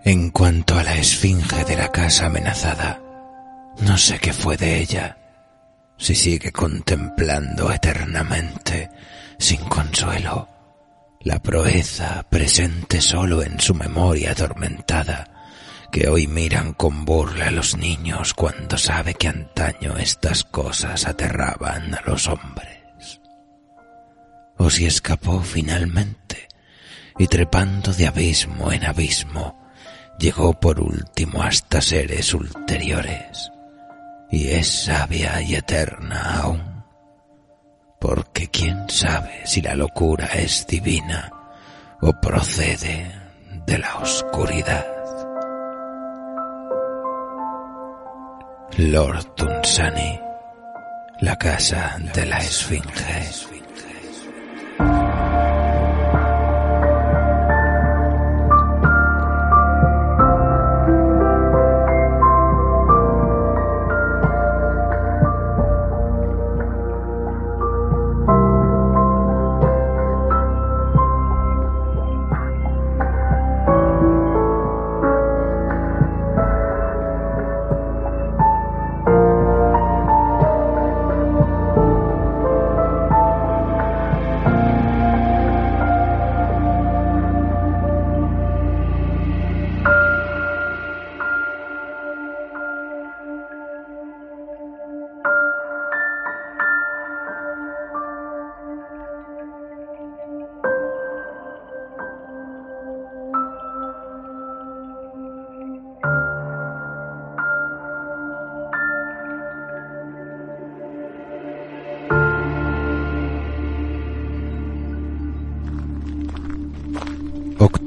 En cuanto a la esfinge de la casa amenazada, no sé qué fue de ella, si sigue contemplando eternamente, sin consuelo, la proeza presente solo en su memoria atormentada, que hoy miran con burla a los niños cuando sabe que antaño estas cosas aterraban a los hombres. O si escapó finalmente, y trepando de abismo en abismo, llegó por último hasta seres ulteriores, y es sabia y eterna aún, porque quién sabe si la locura es divina o procede de la oscuridad. Lord Dunsany, la casa de la esfinge.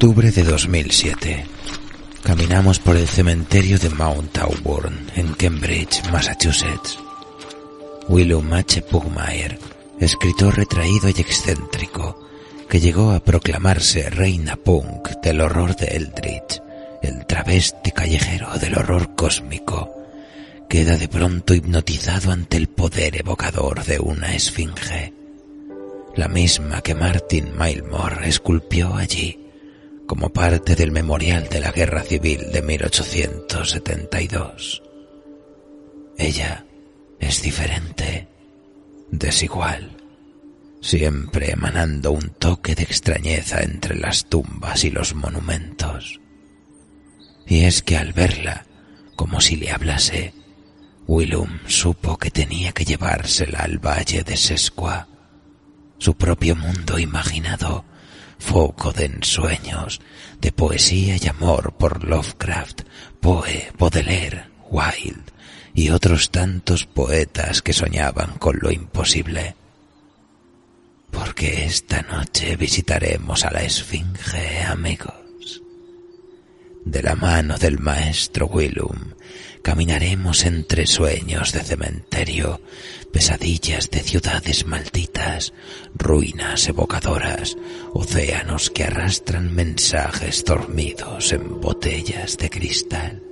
Octubre de 2007. Caminamos por el cementerio de Mount Auburn, en Cambridge, Massachusetts. Willum H. Pugmire, escritor retraído y excéntrico, que llegó a proclamarse reina punk del horror de Eldritch, el travesti callejero del horror cósmico, queda de pronto hipnotizado ante el poder evocador de una esfinge, la misma que Martin Milmore esculpió allí, como parte del memorial de la Guerra Civil de 1872. Ella es diferente, desigual, siempre emanando un toque de extrañeza entre las tumbas y los monumentos. Y es que al verla, como si le hablase, Willum supo que tenía que llevársela al valle de Sesqua, su propio mundo imaginado, foco de ensueños, de poesía y amor por Lovecraft, Poe, Baudelaire, Wilde y otros tantos poetas que soñaban con lo imposible. Porque esta noche visitaremos a la esfinge, amigos. De la mano del maestro Willum caminaremos entre sueños de cementerio, pesadillas de ciudades malditas, ruinas evocadoras, océanos que arrastran mensajes dormidos en botellas de cristal.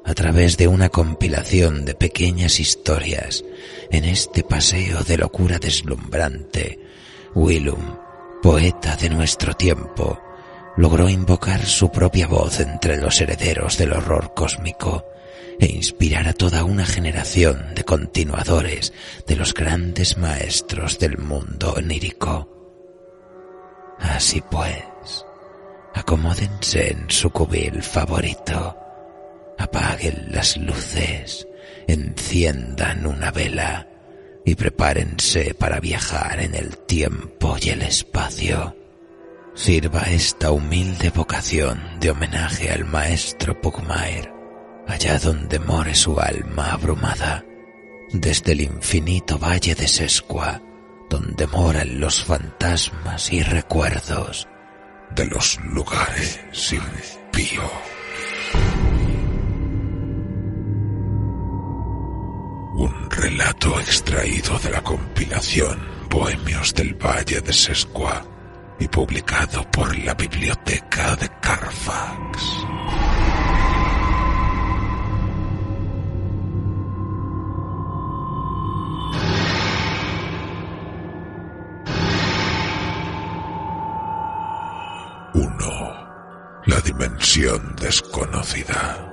A través de una compilación de pequeñas historias, en este paseo de locura deslumbrante, Willum, poeta de nuestro tiempo, logró invocar su propia voz entre los herederos del horror cósmico e inspirar a toda una generación de continuadores de los grandes maestros del mundo onírico. Así pues, acomódense en su cubil favorito, apaguen las luces, enciendan una vela y prepárense para viajar en el tiempo y el espacio. Sirva esta humilde vocación de homenaje al maestro Pugmire, allá donde more su alma abrumada, desde el infinito valle de Sesqua, donde moran los fantasmas y recuerdos de los lugares impíos. Un relato extraído de la compilación Bohemios del Valle de Sesqua y publicado por la Biblioteca de Carfax. La dimensión dimensión desconocida.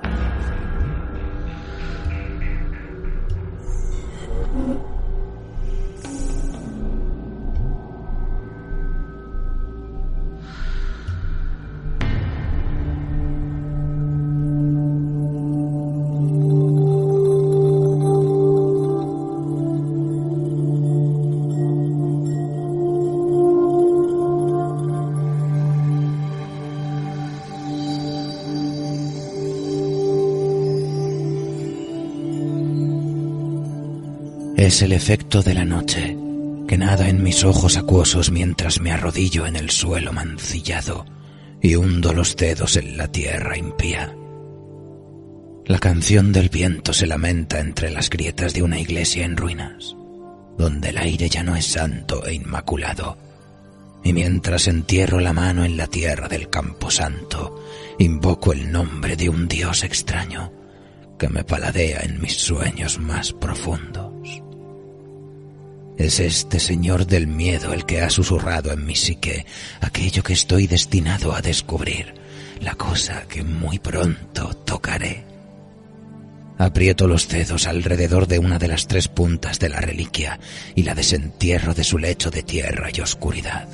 Es el efecto de la noche, que nada en mis ojos acuosos mientras me arrodillo en el suelo mancillado y hundo los dedos en la tierra impía. La canción del viento se lamenta entre las grietas de una iglesia en ruinas, donde el aire ya no es santo e inmaculado, y mientras entierro la mano en la tierra del camposanto, invoco el nombre de un dios extraño que me paladea en mis sueños más profundos. Es este señor del miedo el que ha susurrado en mi psique aquello que estoy destinado a descubrir, la cosa que muy pronto tocaré. Aprieto los dedos alrededor de una de las 3 puntas de la reliquia y la desentierro de su lecho de tierra y oscuridad.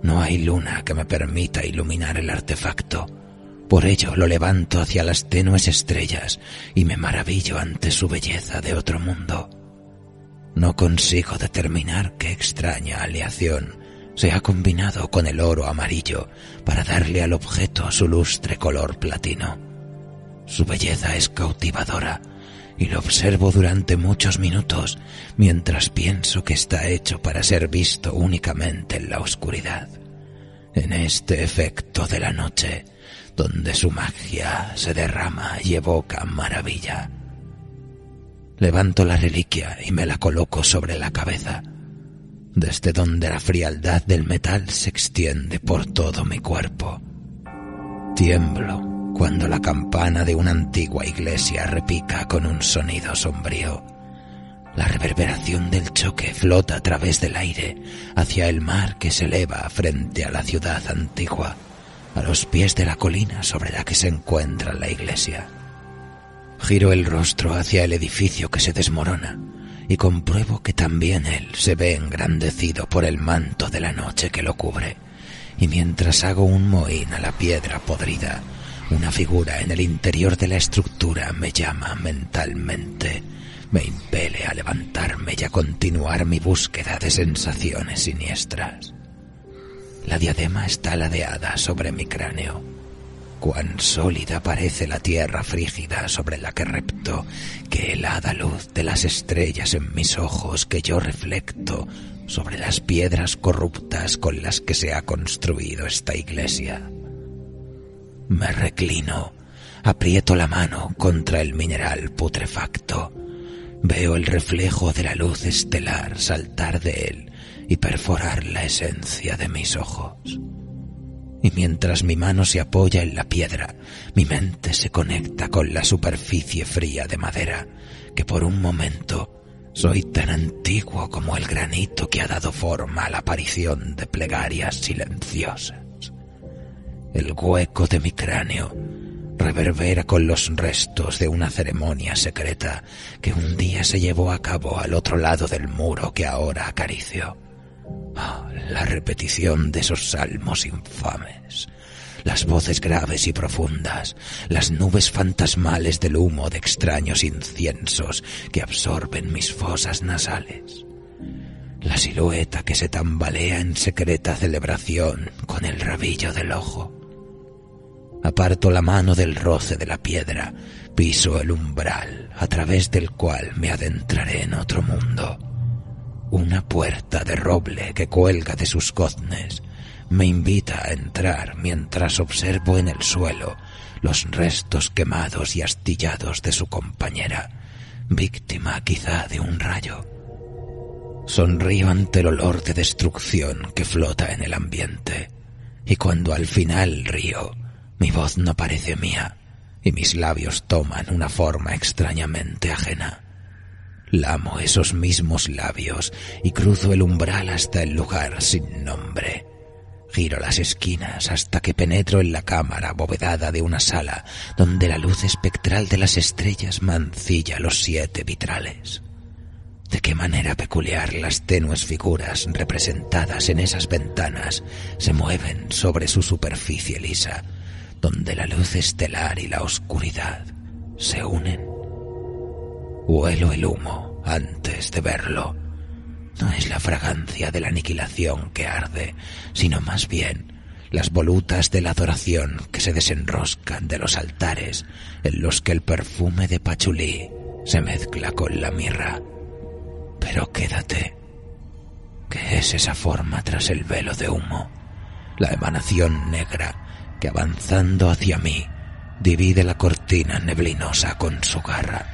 No hay luna que me permita iluminar el artefacto. Por ello lo levanto hacia las tenues estrellas y me maravillo ante su belleza de otro mundo. No consigo determinar qué extraña aleación se ha combinado con el oro amarillo para darle al objeto su lustre color platino. Su belleza es cautivadora y lo observo durante muchos minutos mientras pienso que está hecho para ser visto únicamente en la oscuridad, en este efecto de la noche, donde su magia se derrama y evoca maravilla. Levanto la reliquia y me la coloco sobre la cabeza, desde donde la frialdad del metal se extiende por todo mi cuerpo. Tiemblo cuando la campana de una antigua iglesia repica con un sonido sombrío. La reverberación del choque flota a través del aire hacia el mar que se eleva frente a la ciudad antigua, a los pies de la colina sobre la que se encuentra la iglesia. Giro el rostro hacia el edificio que se desmorona y compruebo que también él se ve engrandecido por el manto de la noche que lo cubre, y mientras hago un mohín a la piedra podrida, una figura en el interior de la estructura me llama mentalmente, me impele a levantarme y a continuar mi búsqueda de sensaciones siniestras. La diadema está ladeada sobre mi cráneo. Cuán sólida parece la tierra frígida sobre la que repto, qué helada luz de las estrellas en mis ojos que yo reflecto sobre las piedras corruptas con las que se ha construido esta iglesia. Me reclino, aprieto la mano contra el mineral putrefacto, veo el reflejo de la luz estelar saltar de él y perforar la esencia de mis ojos. Y mientras mi mano se apoya en la piedra, mi mente se conecta con la superficie fría de madera, que por un momento soy tan antiguo como el granito que ha dado forma a la aparición de plegarias silenciosas. El hueco de mi cráneo reverbera con los restos de una ceremonia secreta que un día se llevó a cabo al otro lado del muro que ahora acaricio. La repetición de esos salmos infames, las voces graves y profundas, las nubes fantasmales del humo de extraños inciensos que absorben mis fosas nasales, la silueta que se tambalea en secreta celebración con el rabillo del ojo. Aparto la mano del roce de la piedra, piso el umbral a través del cual me adentraré en otro mundo. Una puerta de roble que cuelga de sus goznes me invita a entrar mientras observo en el suelo los restos quemados y astillados de su compañera, víctima quizá de un rayo. Sonrío ante el olor de destrucción que flota en el ambiente, y cuando al final río, mi voz no parece mía y mis labios toman una forma extrañamente ajena. Lamo esos mismos labios y cruzo el umbral hasta el lugar sin nombre. Giro las esquinas hasta que penetro en la cámara abovedada de una sala donde la luz espectral de las estrellas mancilla los 7 vitrales. De qué manera peculiar las tenues figuras representadas en esas ventanas se mueven sobre su superficie lisa, donde la luz estelar y la oscuridad se unen. Huelo el humo antes de verlo. No es la fragancia de la aniquilación que arde, sino más bien las volutas de la adoración que se desenroscan de los altares en los que el perfume de pachulí se mezcla con la mirra. Pero quédate. ¿Qué es esa forma tras el velo de humo? La emanación negra que avanzando hacia mí divide la cortina neblinosa con su garra.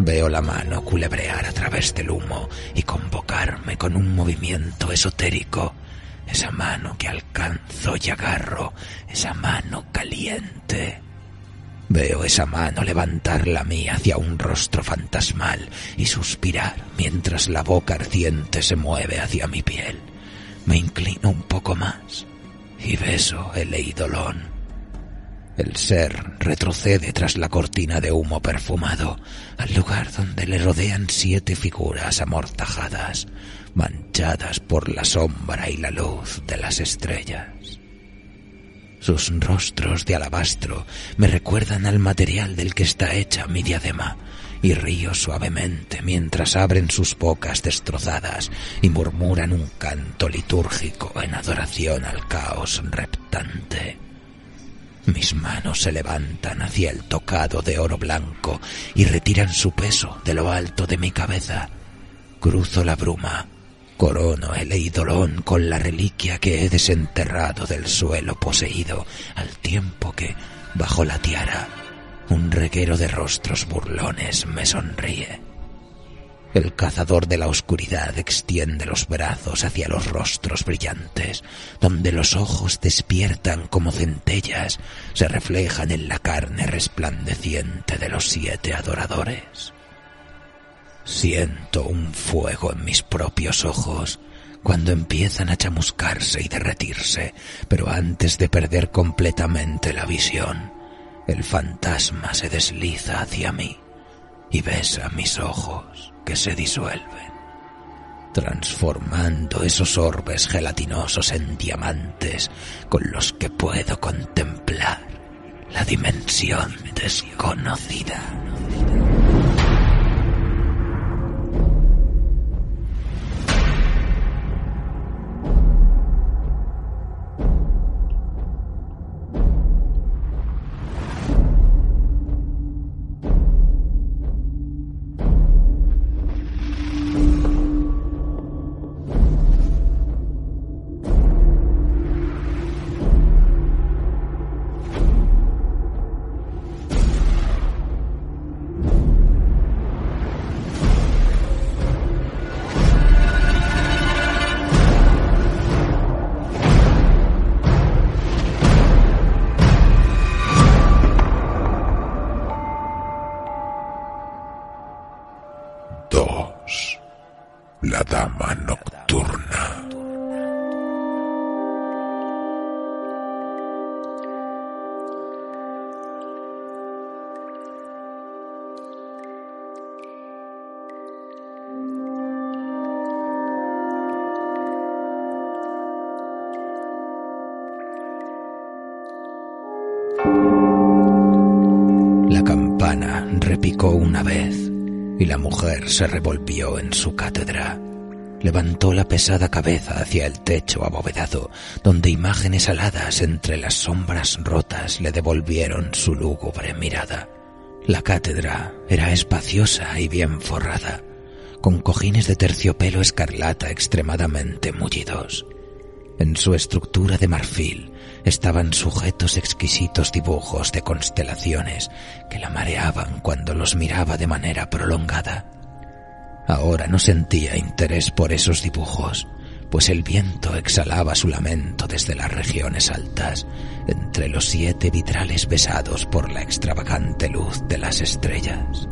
Veo la mano culebrear a través del humo y convocarme con un movimiento esotérico. Esa mano que alcanzo y agarro, esa mano caliente. Veo esa mano levantar la mía hacia un rostro fantasmal y suspirar mientras la boca ardiente se mueve hacia mi piel. Me inclino un poco más y beso el eidolón. El ser retrocede tras la cortina de humo perfumado al lugar donde le rodean 7 figuras amortajadas, manchadas por la sombra y la luz de las estrellas. Sus rostros de alabastro me recuerdan al material del que está hecha mi diadema, y río suavemente mientras abren sus bocas destrozadas y murmuran un canto litúrgico en adoración al caos reptante. Mis manos se levantan hacia el tocado de oro blanco y retiran su peso de lo alto de mi cabeza. Cruzo la bruma, corono el eidolón con la reliquia que he desenterrado del suelo poseído, al tiempo que, bajo la tiara, un reguero de rostros burlones me sonríe. El cazador de la oscuridad extiende los brazos hacia los rostros brillantes, donde los ojos despiertan como centellas, se reflejan en la carne resplandeciente de los 7 adoradores. Siento un fuego en mis propios ojos cuando empiezan a chamuscarse y derretirse, pero antes de perder completamente la visión, el fantasma se desliza hacia mí y besa mis ojos que se disuelven, transformando esos orbes gelatinosos en diamantes con los que puedo contemplar la dimensión desconocida. La dama nocturna. La campana repicó una vez y la mujer se revolvió en su cátedra. Levantó la pesada cabeza hacia el techo abovedado, donde imágenes aladas entre las sombras rotas le devolvieron su lúgubre mirada. La cátedra era espaciosa y bien forrada, con cojines de terciopelo escarlata extremadamente mullidos. En su estructura de marfil estaban sujetos exquisitos dibujos de constelaciones que la mareaban cuando los miraba de manera prolongada. Ahora no sentía interés por esos dibujos, pues el viento exhalaba su lamento desde las regiones altas, entre los 7 vitrales besados por la extravagante luz de las estrellas.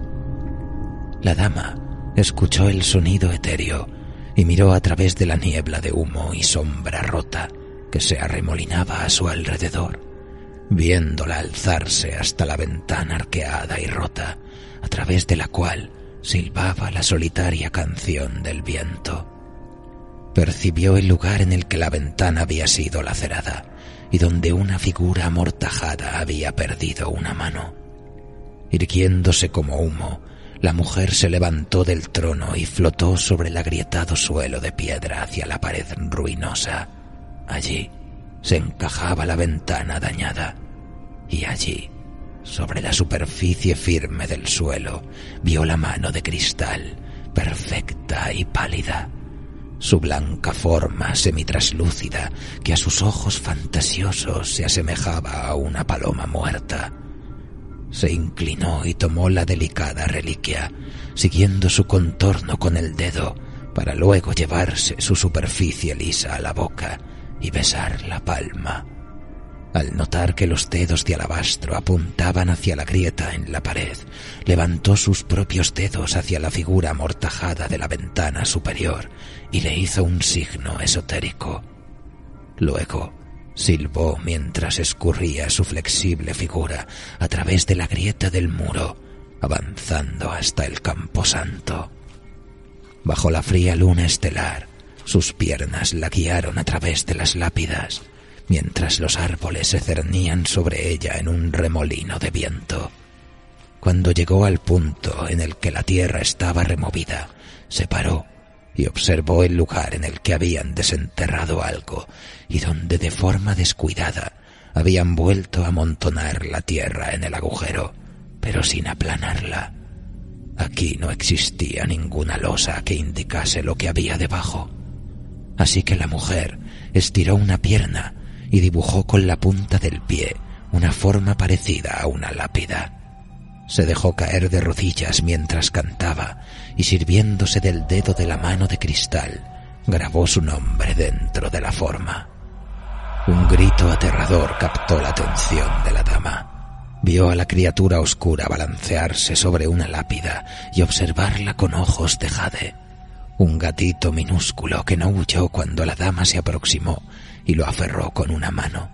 La dama escuchó el sonido etéreo y miró a través de la niebla de humo y sombra rota, que se arremolinaba a su alrededor, viéndola alzarse hasta la ventana arqueada y rota, a través de la cual silbaba la solitaria canción del viento. Percibió el lugar en el que la ventana había sido lacerada y donde una figura amortajada había perdido una mano. Irguiéndose como humo, la mujer se levantó del trono y flotó sobre el agrietado suelo de piedra hacia la pared ruinosa. Allí se encajaba la ventana dañada, y allí, sobre la superficie firme del suelo, vio la mano de cristal, perfecta y pálida. Su blanca forma semitraslúcida, que a sus ojos fantasiosos se asemejaba a una paloma muerta. Se inclinó y tomó la delicada reliquia, siguiendo su contorno con el dedo, para luego llevarse su superficie lisa a la boca y besar la palma. Al notar que los dedos de alabastro apuntaban hacia la grieta en la pared, levantó sus propios dedos hacia la figura amortajada de la ventana superior y le hizo un signo esotérico. Luego silbó mientras escurría su flexible figura a través de la grieta del muro, avanzando hasta el camposanto. Bajo la fría luna estelar, sus piernas la guiaron a través de las lápidas, mientras los árboles se cernían sobre ella en un remolino de viento. Cuando llegó al punto en el que la tierra estaba removida, se paró y observó el lugar en el que habían desenterrado algo y donde de forma descuidada habían vuelto a amontonar la tierra en el agujero, pero sin aplanarla. Aquí no existía ninguna losa que indicase lo que había debajo. Así que la mujer estiró una pierna y dibujó con la punta del pie una forma parecida a una lápida. Se dejó caer de rodillas mientras cantaba y, sirviéndose del dedo de la mano de cristal, grabó su nombre dentro de la forma. Un grito aterrador captó la atención de la dama. Vio a la criatura oscura balancearse sobre una lápida y observarla con ojos de jade. Un gatito minúsculo que no huyó cuando la dama se aproximó y lo aferró con una mano.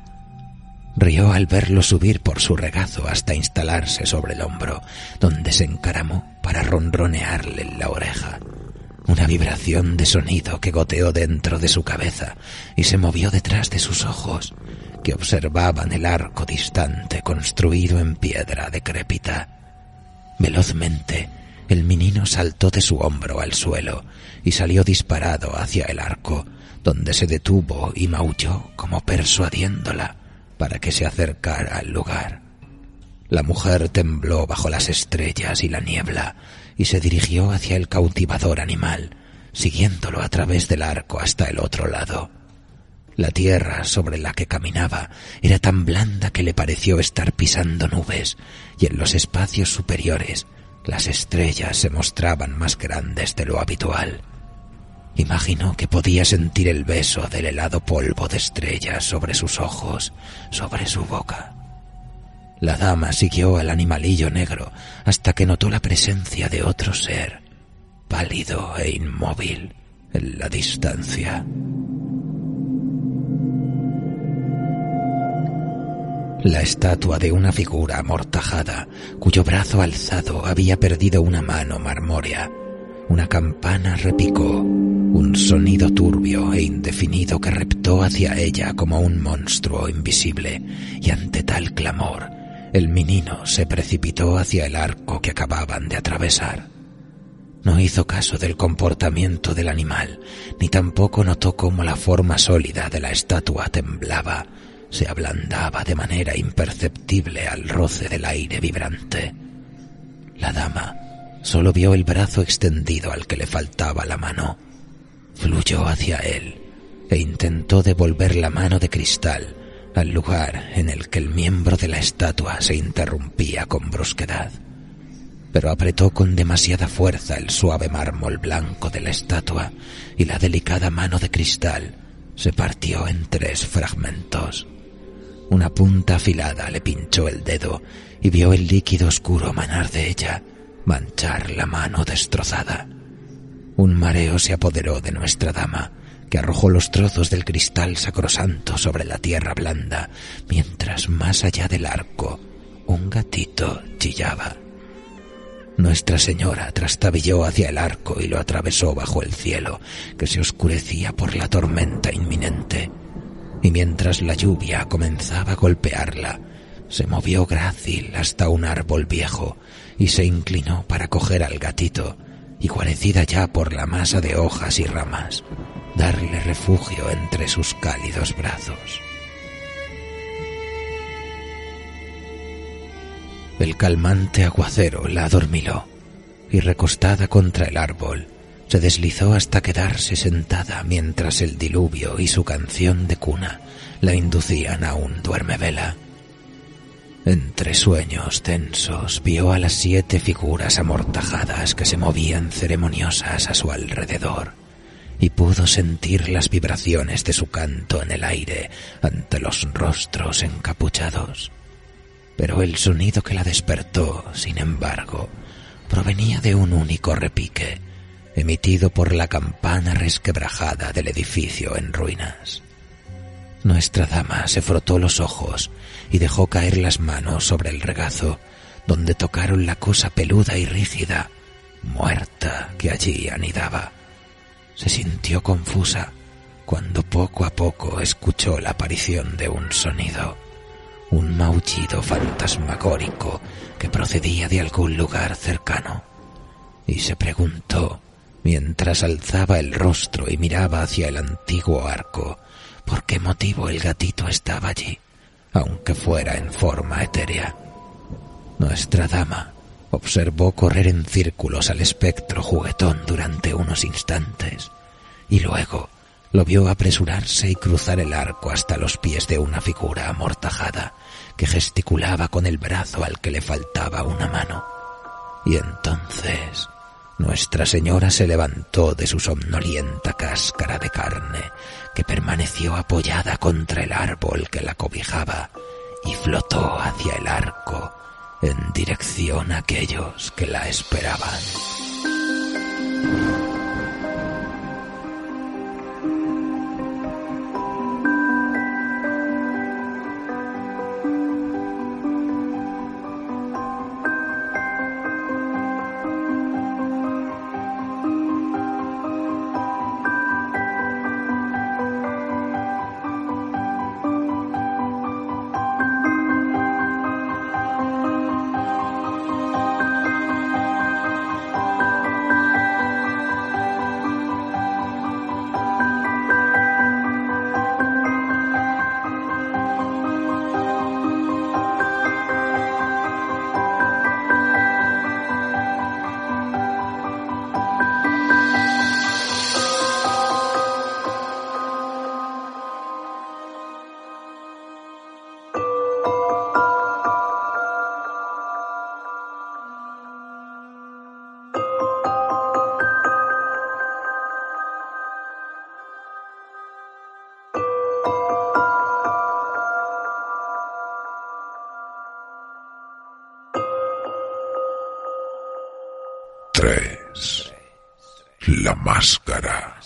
Rió al verlo subir por su regazo hasta instalarse sobre el hombro, donde se encaramó para ronronearle en la oreja. Una vibración de sonido que goteó dentro de su cabeza y se movió detrás de sus ojos, que observaban el arco distante construido en piedra decrépita. Velozmente, el menino saltó de su hombro al suelo y salió disparado hacia el arco, donde se detuvo y maulló como persuadiéndola para que se acercara al lugar. La mujer tembló bajo las estrellas y la niebla y se dirigió hacia el cautivador animal, siguiéndolo a través del arco hasta el otro lado. La tierra sobre la que caminaba era tan blanda que le pareció estar pisando nubes, y en los espacios superiores las estrellas se mostraban más grandes de lo habitual. Imaginó que podía sentir el beso del helado polvo de estrellas sobre sus ojos, sobre su boca. La dama siguió al animalillo negro hasta que notó la presencia de otro ser, pálido e inmóvil, en la distancia. La estatua de una figura amortajada, cuyo brazo alzado había perdido una mano marmórea. Una campana repicó, un sonido turbio e indefinido que reptó hacia ella como un monstruo invisible, y ante tal clamor, el menino se precipitó hacia el arco que acababan de atravesar. No hizo caso del comportamiento del animal, ni tampoco notó cómo la forma sólida de la estatua temblaba, se ablandaba de manera imperceptible al roce del aire vibrante. La dama solo vio el brazo extendido al que le faltaba la mano. Fluyó hacia él e intentó devolver la mano de cristal al lugar en el que el miembro de la estatua se interrumpía con brusquedad. Pero apretó con demasiada fuerza el suave mármol blanco de la estatua y la delicada mano de cristal se partió en 3 fragmentos. Una punta afilada le pinchó el dedo y vio el líquido oscuro manar de ella, manchar la mano destrozada. Un mareo se apoderó de nuestra dama, que arrojó los trozos del cristal sacrosanto sobre la tierra blanda, mientras más allá del arco un gatito chillaba. Nuestra Señora trastabilló hacia el arco y lo atravesó bajo el cielo, que se oscurecía por la tormenta inminente, y mientras la lluvia comenzaba a golpearla, se movió grácil hasta un árbol viejo y se inclinó para coger al gatito, y guarecida ya por la masa de hojas y ramas, darle refugio entre sus cálidos brazos. El calmante aguacero la adormiló, y recostada contra el árbol, se deslizó hasta quedarse sentada mientras el diluvio y su canción de cuna la inducían a un duermevela. Entre sueños tensos vio a las 7 figuras amortajadas que se movían ceremoniosas a su alrededor, y pudo sentir las vibraciones de su canto en el aire ante los rostros encapuchados. Pero el sonido que la despertó, sin embargo, provenía de un único repique, emitido por la campana resquebrajada del edificio en ruinas. Nuestra dama se frotó los ojos y dejó caer las manos sobre el regazo, donde tocaron la cosa peluda y rígida, muerta, que allí anidaba. Se sintió confusa cuando poco a poco escuchó la aparición de un sonido, un maullido fantasmagórico que procedía de algún lugar cercano, y se preguntó, mientras alzaba el rostro y miraba hacia el antiguo arco, por qué motivo el gatito estaba allí, aunque fuera en forma etérea. Nuestra dama observó correr en círculos al espectro juguetón durante unos instantes, y luego lo vio apresurarse y cruzar el arco hasta los pies de una figura amortajada que gesticulaba con el brazo al que le faltaba una mano. Y entonces Nuestra Señora se levantó de su somnolienta cáscara de carne, que permaneció apoyada contra el árbol que la cobijaba, y flotó hacia el arco en dirección a aquellos que la esperaban. La máscara.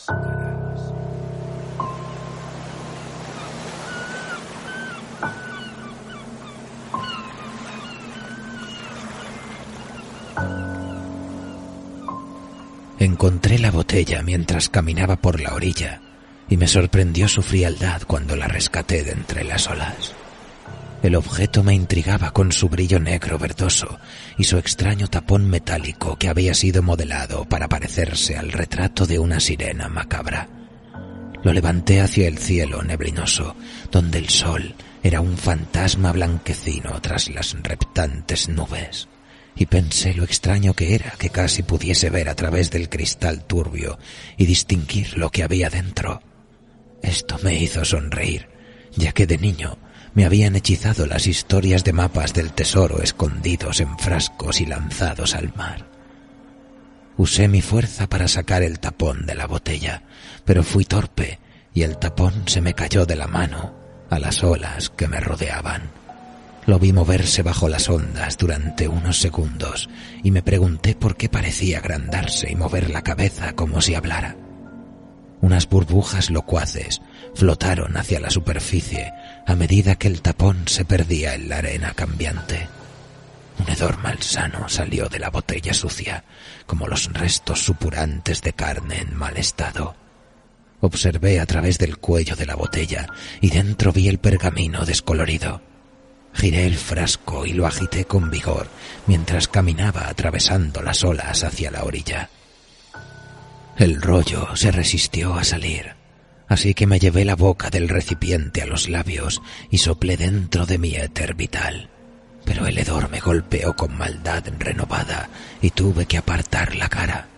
Encontré la botella mientras caminaba por la orilla y me sorprendió su frialdad cuando la rescaté de entre las olas. El objeto me intrigaba con su brillo negro verdoso y su extraño tapón metálico que había sido modelado para parecerse al retrato de una sirena macabra. Lo levanté hacia el cielo neblinoso, donde el sol era un fantasma blanquecino tras las reptantes nubes, y pensé lo extraño que era que casi pudiese ver a través del cristal turbio y distinguir lo que había dentro. Esto me hizo sonreír, ya que de niño me habían hechizado las historias de mapas del tesoro escondidos en frascos y lanzados al mar. Usé mi fuerza para sacar el tapón de la botella, pero fui torpe y el tapón se me cayó de la mano a las olas que me rodeaban. Lo vi moverse bajo las ondas durante unos segundos y me pregunté por qué parecía agrandarse y mover la cabeza como si hablara. Unas burbujas locuaces flotaron hacia la superficie a medida que el tapón se perdía en la arena cambiante. Un hedor malsano salió de la botella sucia, como los restos supurantes de carne en mal estado. Observé a través del cuello de la botella y dentro vi el pergamino descolorido. Giré el frasco y lo agité con vigor mientras caminaba atravesando las olas hacia la orilla. El rollo se resistió a salir, así que me llevé la boca del recipiente a los labios y soplé dentro de mi éter vital. Pero el hedor me golpeó con maldad renovada y tuve que apartar la cara.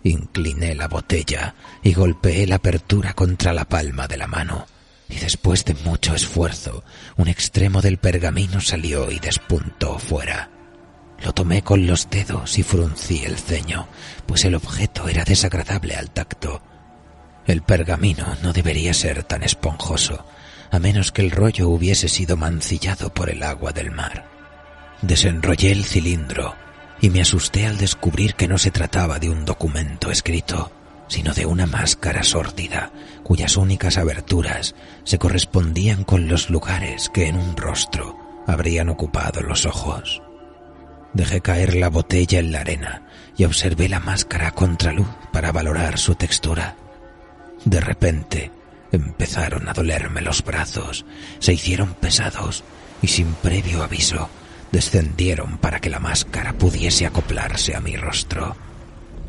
Incliné la botella y golpeé la apertura contra la palma de la mano, y después de mucho esfuerzo, un extremo del pergamino salió y despuntó fuera. Lo tomé con los dedos y fruncí el ceño, pues el objeto era desagradable al tacto. El pergamino no debería ser tan esponjoso, a menos que el rollo hubiese sido mancillado por el agua del mar. Desenrollé el cilindro y me asusté al descubrir que no se trataba de un documento escrito, sino de una máscara sórdida, cuyas únicas aberturas se correspondían con los lugares que en un rostro habrían ocupado los ojos. Dejé caer la botella en la arena y observé la máscara a contraluz para valorar su textura. De repente empezaron a dolerme los brazos, se hicieron pesados y sin previo aviso descendieron para que la máscara pudiese acoplarse a mi rostro.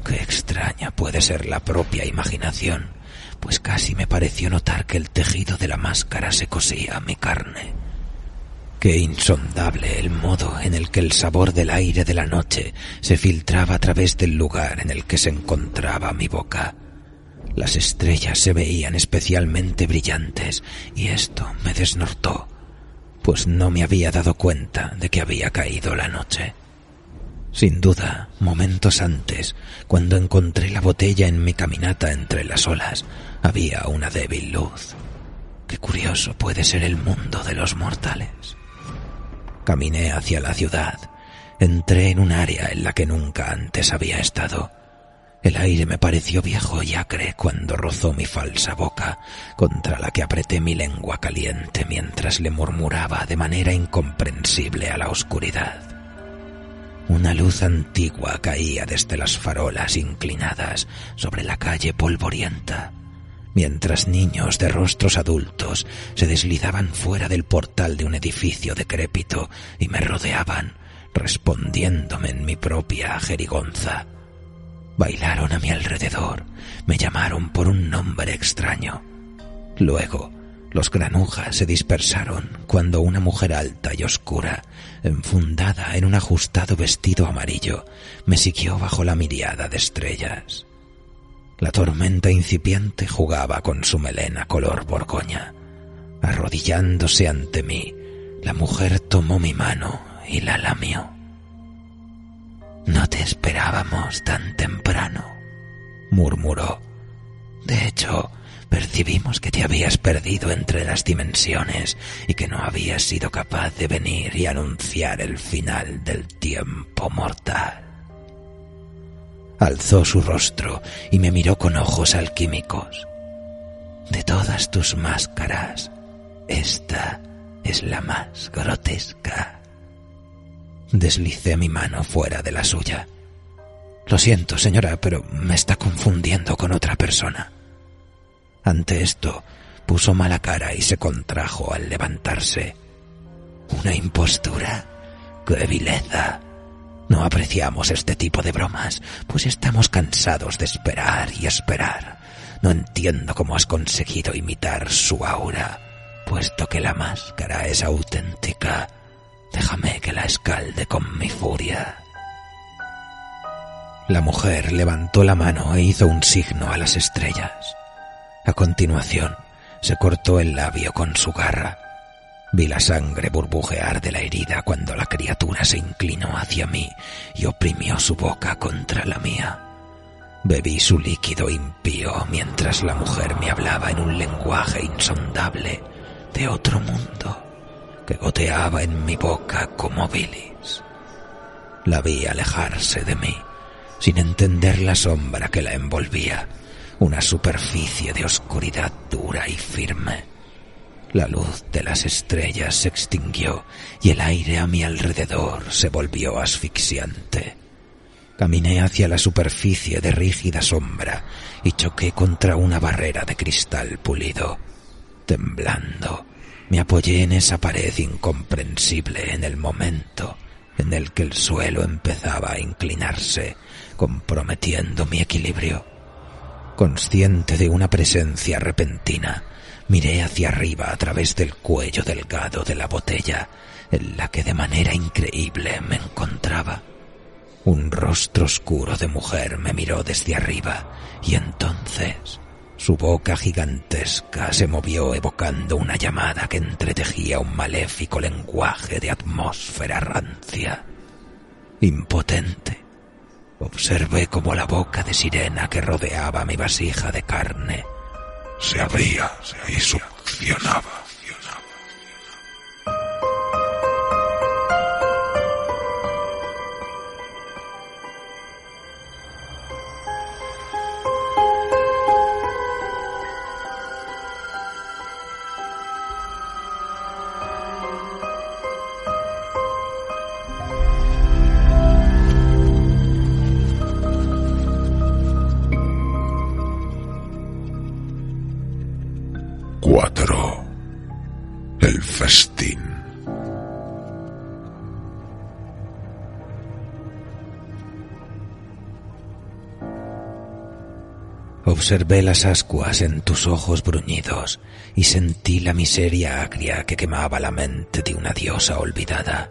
Qué extraña puede ser la propia imaginación, pues casi me pareció notar que el tejido de la máscara se cosía a mi carne. Qué insondable el modo en el que el sabor del aire de la noche se filtraba a través del lugar en el que se encontraba mi boca. Las estrellas se veían especialmente brillantes y esto me desnortó, pues no me había dado cuenta de que había caído la noche. Sin duda, momentos antes, cuando encontré la botella en mi caminata entre las olas, había una débil luz. Qué curioso puede ser el mundo de los mortales. Caminé hacia la ciudad. Entré en un área en la que nunca antes había estado. El aire me pareció viejo y acre cuando rozó mi falsa boca, contra la que apreté mi lengua caliente mientras le murmuraba de manera incomprensible a la oscuridad. Una luz antigua caía desde las farolas inclinadas sobre la calle polvorienta, mientras niños de rostros adultos se deslizaban fuera del portal de un edificio decrépito y me rodeaban, respondiéndome en mi propia jerigonza. Bailaron a mi alrededor, me llamaron por un nombre extraño. Luego, los granujas se dispersaron cuando una mujer alta y oscura, enfundada en un ajustado vestido amarillo, me siguió bajo la miriada de estrellas. La tormenta incipiente jugaba con su melena color borgoña. Arrodillándose ante mí, la mujer tomó mi mano y la lamió. «No te esperábamos tan temprano», murmuró. «De hecho, percibimos que te habías perdido entre las dimensiones y que no habías sido capaz de venir y anunciar el final del tiempo mortal». Alzó su rostro y me miró con ojos alquímicos. «De todas tus máscaras, esta es la más grotesca». Deslicé mi mano fuera de la suya. «Lo siento, señora, pero me está confundiendo con otra persona». Ante esto, puso mala cara y se contrajo al levantarse. «¿Una impostura? ¡Qué vileza! No apreciamos este tipo de bromas, pues estamos cansados de esperar y esperar. No entiendo cómo has conseguido imitar su aura, puesto que la máscara es auténtica. Déjame que la escalde con mi furia». La mujer levantó la mano e hizo un signo a las estrellas. A continuación, se cortó el labio con su garra. Vi la sangre burbujear de la herida cuando la criatura se inclinó hacia mí y oprimió su boca contra la mía. Bebí su líquido impío mientras la mujer me hablaba en un lenguaje insondable de otro mundo que goteaba en mi boca como bilis. La vi alejarse de mí, sin entender la sombra que la envolvía, una superficie de oscuridad dura y firme. La luz de las estrellas se extinguió y el aire a mi alrededor se volvió asfixiante. Caminé hacia la superficie de rígida sombra y choqué contra una barrera de cristal pulido. Temblando, me apoyé en esa pared incomprensible en el momento en el que el suelo empezaba a inclinarse, comprometiendo mi equilibrio. Consciente de una presencia repentina, miré hacia arriba a través del cuello delgado de la botella, en la que de manera increíble me encontraba. Un rostro oscuro de mujer me miró desde arriba, y entonces su boca gigantesca se movió evocando una llamada que entretejía un maléfico lenguaje de atmósfera rancia. Impotente, observé cómo la boca de sirena que rodeaba mi vasija de carne se abría y succionaba. El festín. Observé las ascuas en tus ojos bruñidos y sentí la miseria agria que quemaba la mente de una diosa olvidada.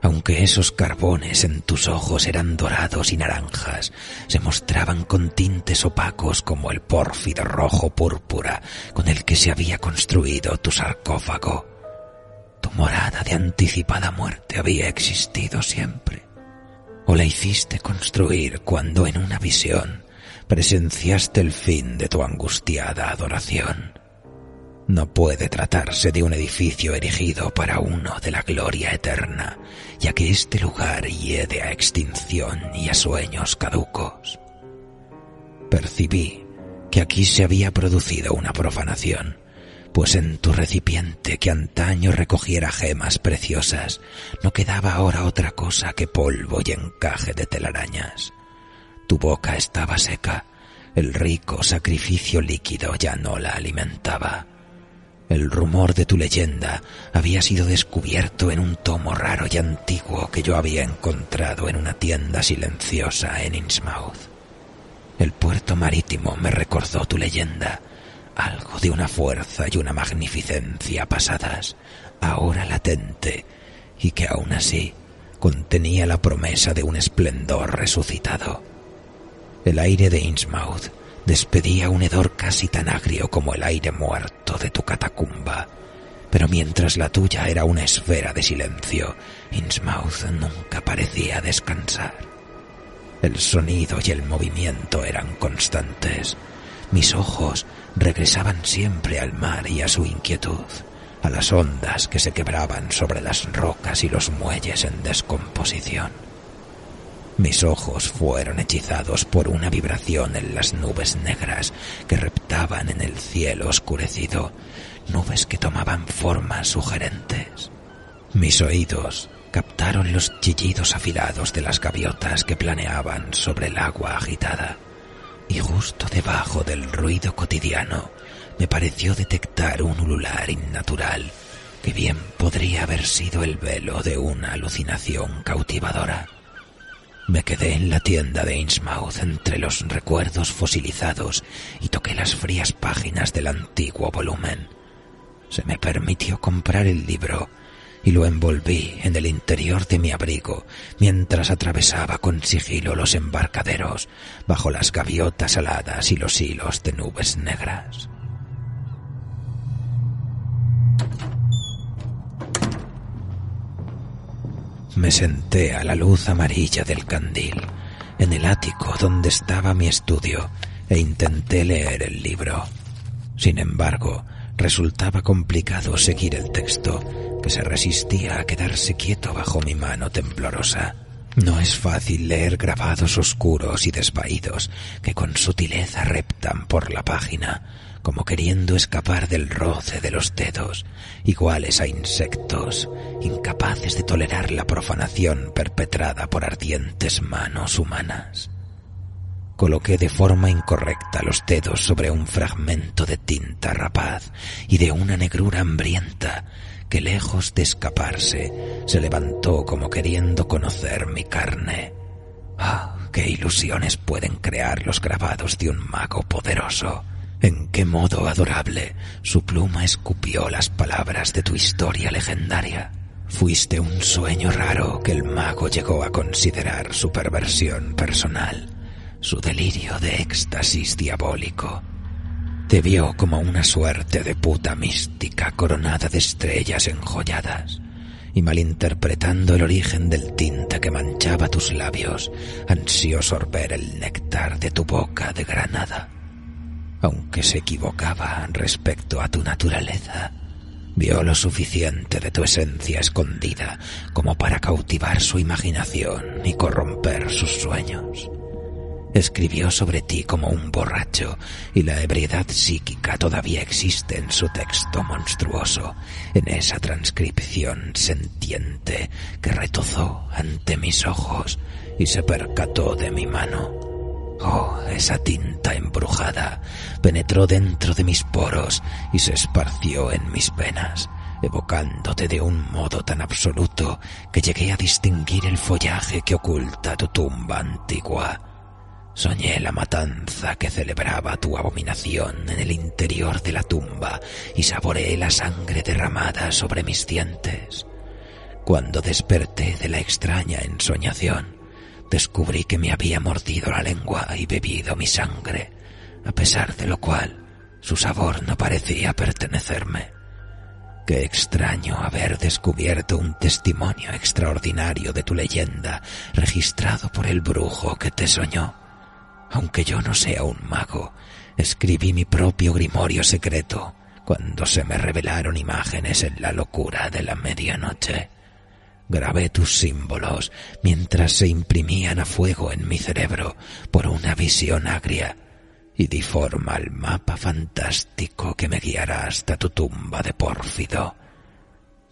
Aunque esos carbones en tus ojos eran dorados y naranjas, se mostraban con tintes opacos como el pórfido rojo púrpura con el que se había construido tu sarcófago. Tu morada de anticipada muerte había existido siempre, o la hiciste construir cuando en una visión presenciaste el fin de tu angustiada adoración. No puede tratarse de un edificio erigido para uno de la gloria eterna, ya que este lugar hiede a extinción y a sueños caducos. Percibí que aquí se había producido una profanación, pues en tu recipiente que antaño recogiera gemas preciosas, no quedaba ahora otra cosa que polvo y encaje de telarañas. Tu boca estaba seca, el rico sacrificio líquido ya no la alimentaba. El rumor de tu leyenda había sido descubierto en un tomo raro y antiguo que yo había encontrado en una tienda silenciosa en Innsmouth. El puerto marítimo me recordó tu leyenda, algo de una fuerza y una magnificencia pasadas, ahora latente, y que aún así contenía la promesa de un esplendor resucitado. El aire de Innsmouth despedía un hedor casi tan agrio como el aire muerto de tu catacumba, pero mientras la tuya era una esfera de silencio, Innsmouth nunca parecía descansar. El sonido y el movimiento eran constantes. Mis ojos regresaban siempre al mar y a su inquietud, a las ondas que se quebraban sobre las rocas y los muelles en descomposición. Mis ojos fueron hechizados por una vibración en las nubes negras que reptaban en el cielo oscurecido, nubes que tomaban formas sugerentes. Mis oídos captaron los chillidos afilados de las gaviotas que planeaban sobre el agua agitada, y justo debajo del ruido cotidiano me pareció detectar un ulular innatural que bien podría haber sido el velo de una alucinación cautivadora. Me quedé en la tienda de Innsmouth entre los recuerdos fosilizados y toqué las frías páginas del antiguo volumen. Se me permitió comprar el libro y lo envolví en el interior de mi abrigo mientras atravesaba con sigilo los embarcaderos bajo las gaviotas aladas y los hilos de nubes negras. Me senté a la luz amarilla del candil, en el ático donde estaba mi estudio, e intenté leer el libro. Sin embargo, resultaba complicado seguir el texto, que se resistía a quedarse quieto bajo mi mano temblorosa. No es fácil leer grabados oscuros y desvaídos que con sutileza reptan por la página, como queriendo escapar del roce de los dedos, iguales a insectos, incapaces de tolerar la profanación perpetrada por ardientes manos humanas. Coloqué de forma incorrecta los dedos sobre un fragmento de tinta rapaz y de una negrura hambrienta que, lejos de escaparse, se levantó como queriendo conocer mi carne. ¡Ah, qué ilusiones pueden crear los grabados de un mago poderoso! ¿En qué modo adorable su pluma escupió las palabras de tu historia legendaria? Fuiste un sueño raro que el mago llegó a considerar su perversión personal, su delirio de éxtasis diabólico. Te vio como una suerte de puta mística coronada de estrellas enjolladas, y malinterpretando el origen del tinte que manchaba tus labios, ansió sorber el néctar de tu boca de granada. Aunque se equivocaba respecto a tu naturaleza, vio lo suficiente de tu esencia escondida como para cautivar su imaginación y corromper sus sueños. Escribió sobre ti como un borracho, y la ebriedad psíquica todavía existe en su texto monstruoso, en esa transcripción sentiente que retozó ante mis ojos y se percató de mi mano. Oh, esa tinta embrujada penetró dentro de mis poros y se esparció en mis venas, evocándote de un modo tan absoluto que llegué a distinguir el follaje que oculta tu tumba antigua. Soñé la matanza que celebraba tu abominación en el interior de la tumba y saboreé la sangre derramada sobre mis dientes. Cuando desperté de la extraña ensoñación, descubrí que me había mordido la lengua y bebido mi sangre, a pesar de lo cual su sabor no parecía pertenecerme. Qué extraño haber descubierto un testimonio extraordinario de tu leyenda registrado por el brujo que te soñó. Aunque yo no sea un mago, escribí mi propio grimorio secreto cuando se me revelaron imágenes en la locura de la medianoche. Grabé tus símbolos mientras se imprimían a fuego en mi cerebro por una visión agria y di forma al mapa fantástico que me guiará hasta tu tumba de pórfido.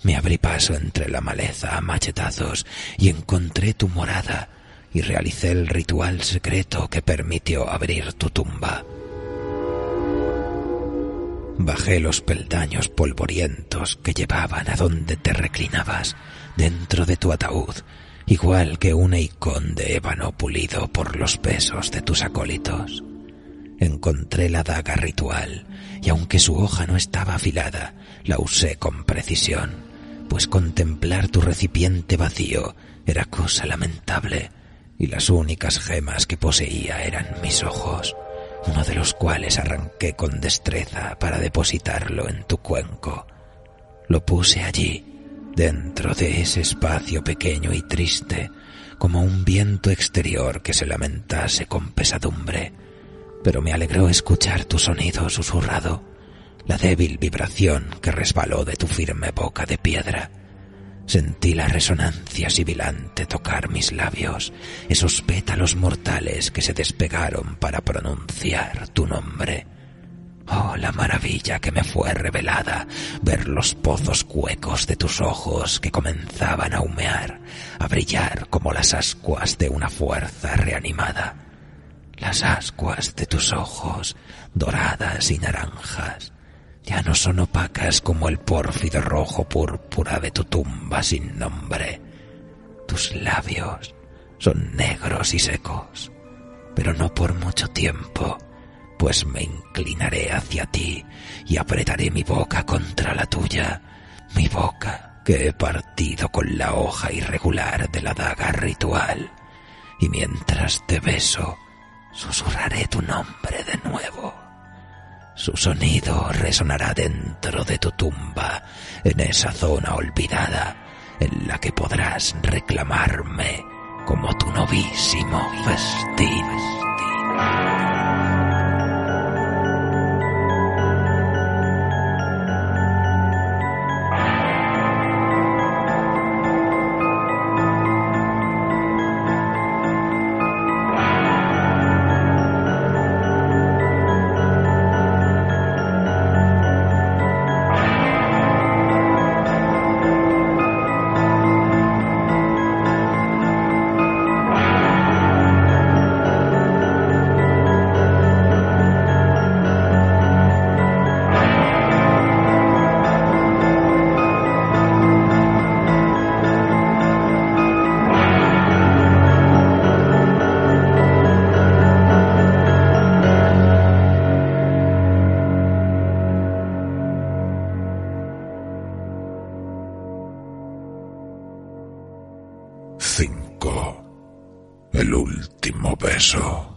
Me abrí paso entre la maleza a machetazos y encontré tu morada y realicé el ritual secreto que permitió abrir tu tumba. Bajé los peldaños polvorientos que llevaban a donde te reclinabas dentro de tu ataúd, igual que un eicón de ébano pulido por los besos de tus acólitos. Encontré la daga ritual y aunque su hoja no estaba afilada, la usé con precisión, pues contemplar tu recipiente vacío era cosa lamentable y las únicas gemas que poseía eran mis ojos, uno de los cuales arranqué con destreza para depositarlo en tu cuenco. Lo puse allí, dentro de ese espacio pequeño y triste, como un viento exterior que se lamentase con pesadumbre, pero me alegró escuchar tu sonido susurrado, la débil vibración que resbaló de tu firme boca de piedra. Sentí la resonancia sibilante tocar mis labios, esos pétalos mortales que se despegaron para pronunciar tu nombre. Oh, la maravilla que me fue revelada, ver los pozos huecos de tus ojos que comenzaban a humear, a brillar como las ascuas de una fuerza reanimada. Las ascuas de tus ojos, doradas y naranjas, ya no son opacas como el pórfido rojo púrpura de tu tumba sin nombre. Tus labios son negros y secos, pero no por mucho tiempo, pues me inclinaré hacia ti y apretaré mi boca contra la tuya, mi boca que he partido con la hoja irregular de la daga ritual, y mientras te beso, susurraré tu nombre de nuevo. Su sonido resonará dentro de tu tumba, en esa zona olvidada, en la que podrás reclamarme como tu novísimo festín. último beso.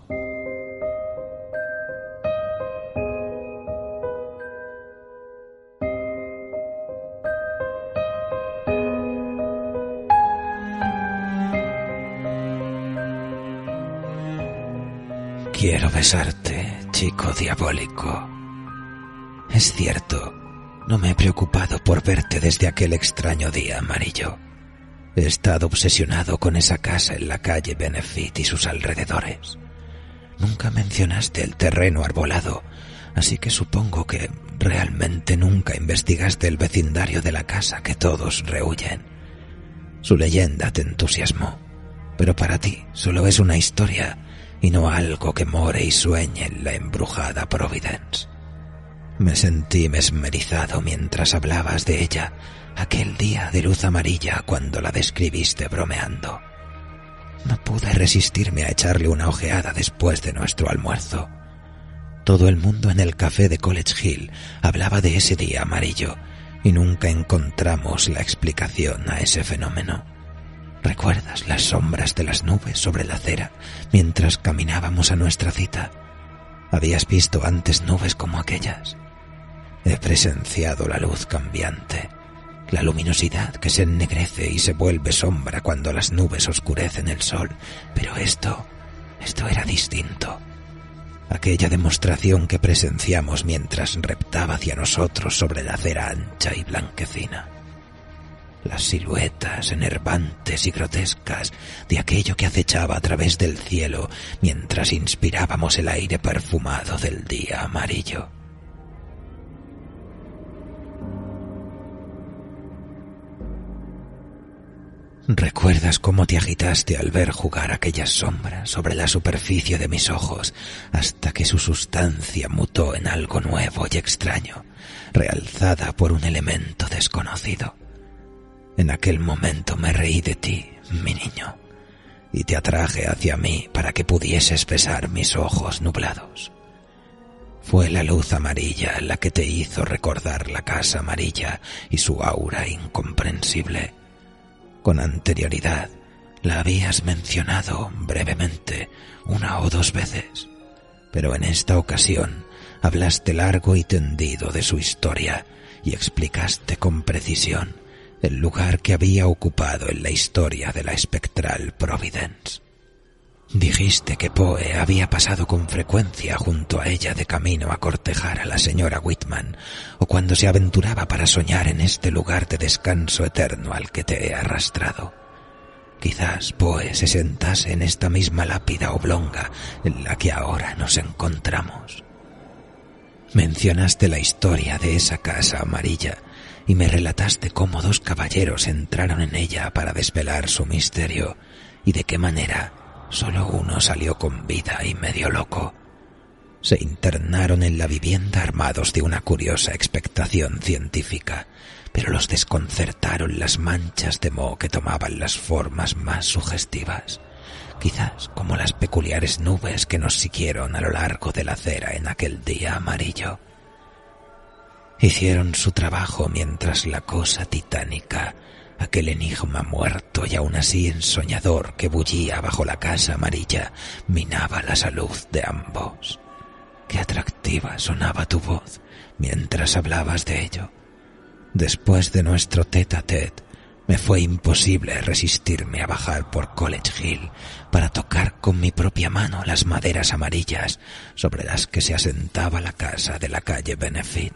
Quiero besarte, chico diabólico. Es cierto, no me he preocupado por verte desde aquel extraño día amarillo. He estado obsesionado con esa casa en la calle Benefit y sus alrededores. Nunca mencionaste el terreno arbolado, así que supongo que realmente nunca investigaste el vecindario de la casa que todos rehuyen. Su leyenda te entusiasmó, pero para ti solo es una historia y no algo que more y sueñe en la embrujada Providence. Me sentí mesmerizado mientras hablabas de ella aquel día de luz amarilla cuando la describiste bromeando. No pude resistirme a echarle una ojeada después de nuestro almuerzo. Todo el mundo en el café de College Hill hablaba de ese día amarillo y nunca encontramos la explicación a ese fenómeno. ¿Recuerdas las sombras de las nubes sobre la acera mientras caminábamos a nuestra cita? ¿Habías visto antes nubes como aquellas? He presenciado la luz cambiante, la luminosidad que se ennegrece y se vuelve sombra cuando las nubes oscurecen el sol, pero esto era distinto. Aquella demostración que presenciamos mientras reptaba hacia nosotros sobre la acera ancha y blanquecina. Las siluetas enervantes y grotescas de aquello que acechaba a través del cielo mientras inspirábamos el aire perfumado del día amarillo. ¿Recuerdas cómo te agitaste al ver jugar aquellas sombras sobre la superficie de mis ojos hasta que su sustancia mutó en algo nuevo y extraño, realzada por un elemento desconocido? En aquel momento me reí de ti, mi niño, y te atraje hacia mí para que pudieses besar mis ojos nublados. Fue la luz amarilla la que te hizo recordar la casa amarilla y su aura incomprensible. Con anterioridad la habías mencionado brevemente 1 o 2 veces, pero en esta ocasión hablaste largo y tendido de su historia y explicaste con precisión el lugar que había ocupado en la historia de la espectral Providence. Dijiste que Poe había pasado con frecuencia junto a ella de camino a cortejar a la señora Whitman, o cuando se aventuraba para soñar en este lugar de descanso eterno al que te he arrastrado. Quizás Poe se sentase en esta misma lápida oblonga en la que ahora nos encontramos. Mencionaste la historia de esa casa amarilla y me relataste cómo 2 caballeros entraron en ella para desvelar su misterio y de qué manera solo uno salió con vida y medio loco. Se internaron en la vivienda armados de una curiosa expectación científica, pero los desconcertaron las manchas de moho que tomaban las formas más sugestivas, quizás como las peculiares nubes que nos siguieron a lo largo de la acera en aquel día amarillo. Hicieron su trabajo mientras la cosa titánica, aquel enigma muerto y aún así ensoñador que bullía bajo la casa amarilla, minaba la salud de ambos. Qué atractiva sonaba tu voz mientras hablabas de ello. Después de nuestro tete-a-tete, me fue imposible resistirme a bajar por College Hill para tocar con mi propia mano las maderas amarillas sobre las que se asentaba la casa de la calle Benefit.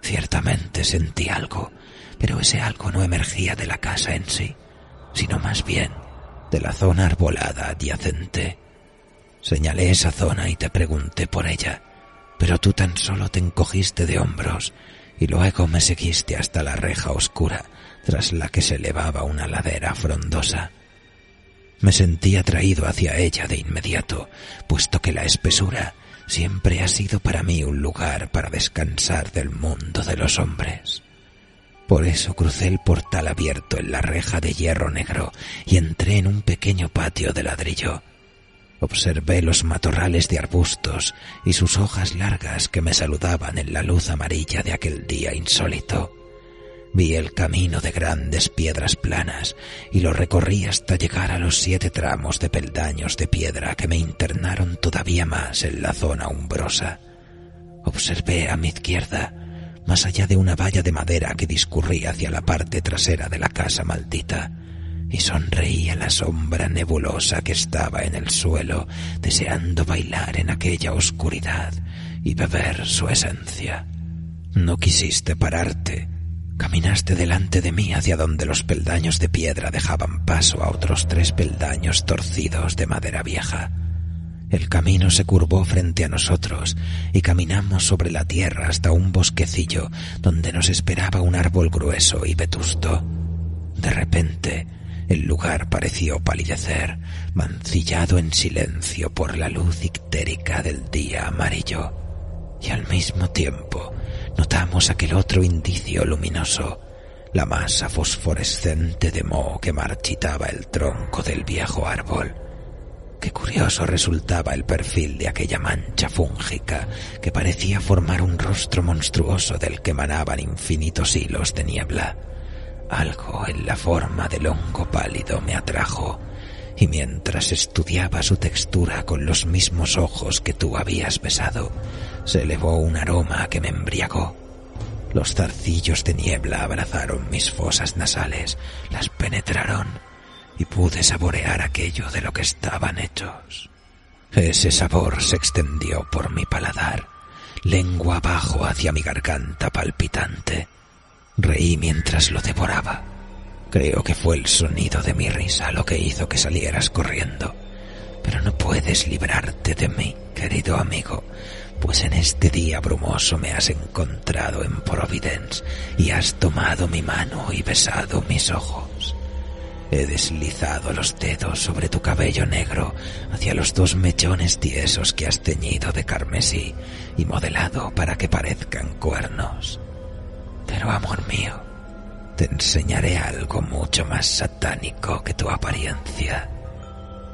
Ciertamente sentí algo, pero ese algo no emergía de la casa en sí, sino más bien de la zona arbolada adyacente. Señalé esa zona y te pregunté por ella, pero tú tan solo te encogiste de hombros y luego me seguiste hasta la reja oscura tras la que se elevaba una ladera frondosa. Me sentí atraído hacia ella de inmediato, puesto que la espesura siempre ha sido para mí un lugar para descansar del mundo de los hombres. Por eso crucé el portal abierto en la reja de hierro negro y entré en un pequeño patio de ladrillo. Observé los matorrales de arbustos y sus hojas largas que me saludaban en la luz amarilla de aquel día insólito. Vi el camino de grandes piedras planas y lo recorrí hasta llegar a los 7 tramos de peldaños de piedra que me internaron todavía más en la zona umbrosa. Observé a mi izquierda, más allá de una valla de madera que discurría hacia la parte trasera de la casa maldita, y sonreí a la sombra nebulosa que estaba en el suelo, deseando bailar en aquella oscuridad y beber su esencia. No quisiste pararte. Caminaste delante de mí hacia donde los peldaños de piedra dejaban paso a otros 3 peldaños torcidos de madera vieja. El camino se curvó frente a nosotros y caminamos sobre la tierra hasta un bosquecillo donde nos esperaba un árbol grueso y vetusto. De repente, el lugar pareció palidecer, mancillado en silencio por la luz ictérica del día amarillo. Y al mismo tiempo notamos aquel otro indicio luminoso, la masa fosforescente de moho que marchitaba el tronco del viejo árbol. Qué curioso resultaba el perfil de aquella mancha fúngica que parecía formar un rostro monstruoso del que emanaban infinitos hilos de niebla. Algo en la forma del hongo pálido me atrajo, y mientras estudiaba su textura con los mismos ojos que tú habías besado, se elevó un aroma que me embriagó. Los zarcillos de niebla abrazaron mis fosas nasales, las penetraron, y pude saborear aquello de lo que estaban hechos. Ese sabor se extendió por mi paladar, lengua abajo hacia mi garganta palpitante. Reí mientras lo devoraba. Creo que fue el sonido de mi risa lo que hizo que salieras corriendo. Pero no puedes librarte de mí, querido amigo, pues en este día brumoso me has encontrado en Providence y has tomado mi mano y besado mis ojos. He deslizado los dedos sobre tu cabello negro hacia los 2 mechones tiesos que has teñido de carmesí y modelado para que parezcan cuernos. Pero, amor mío, te enseñaré algo mucho más satánico que tu apariencia.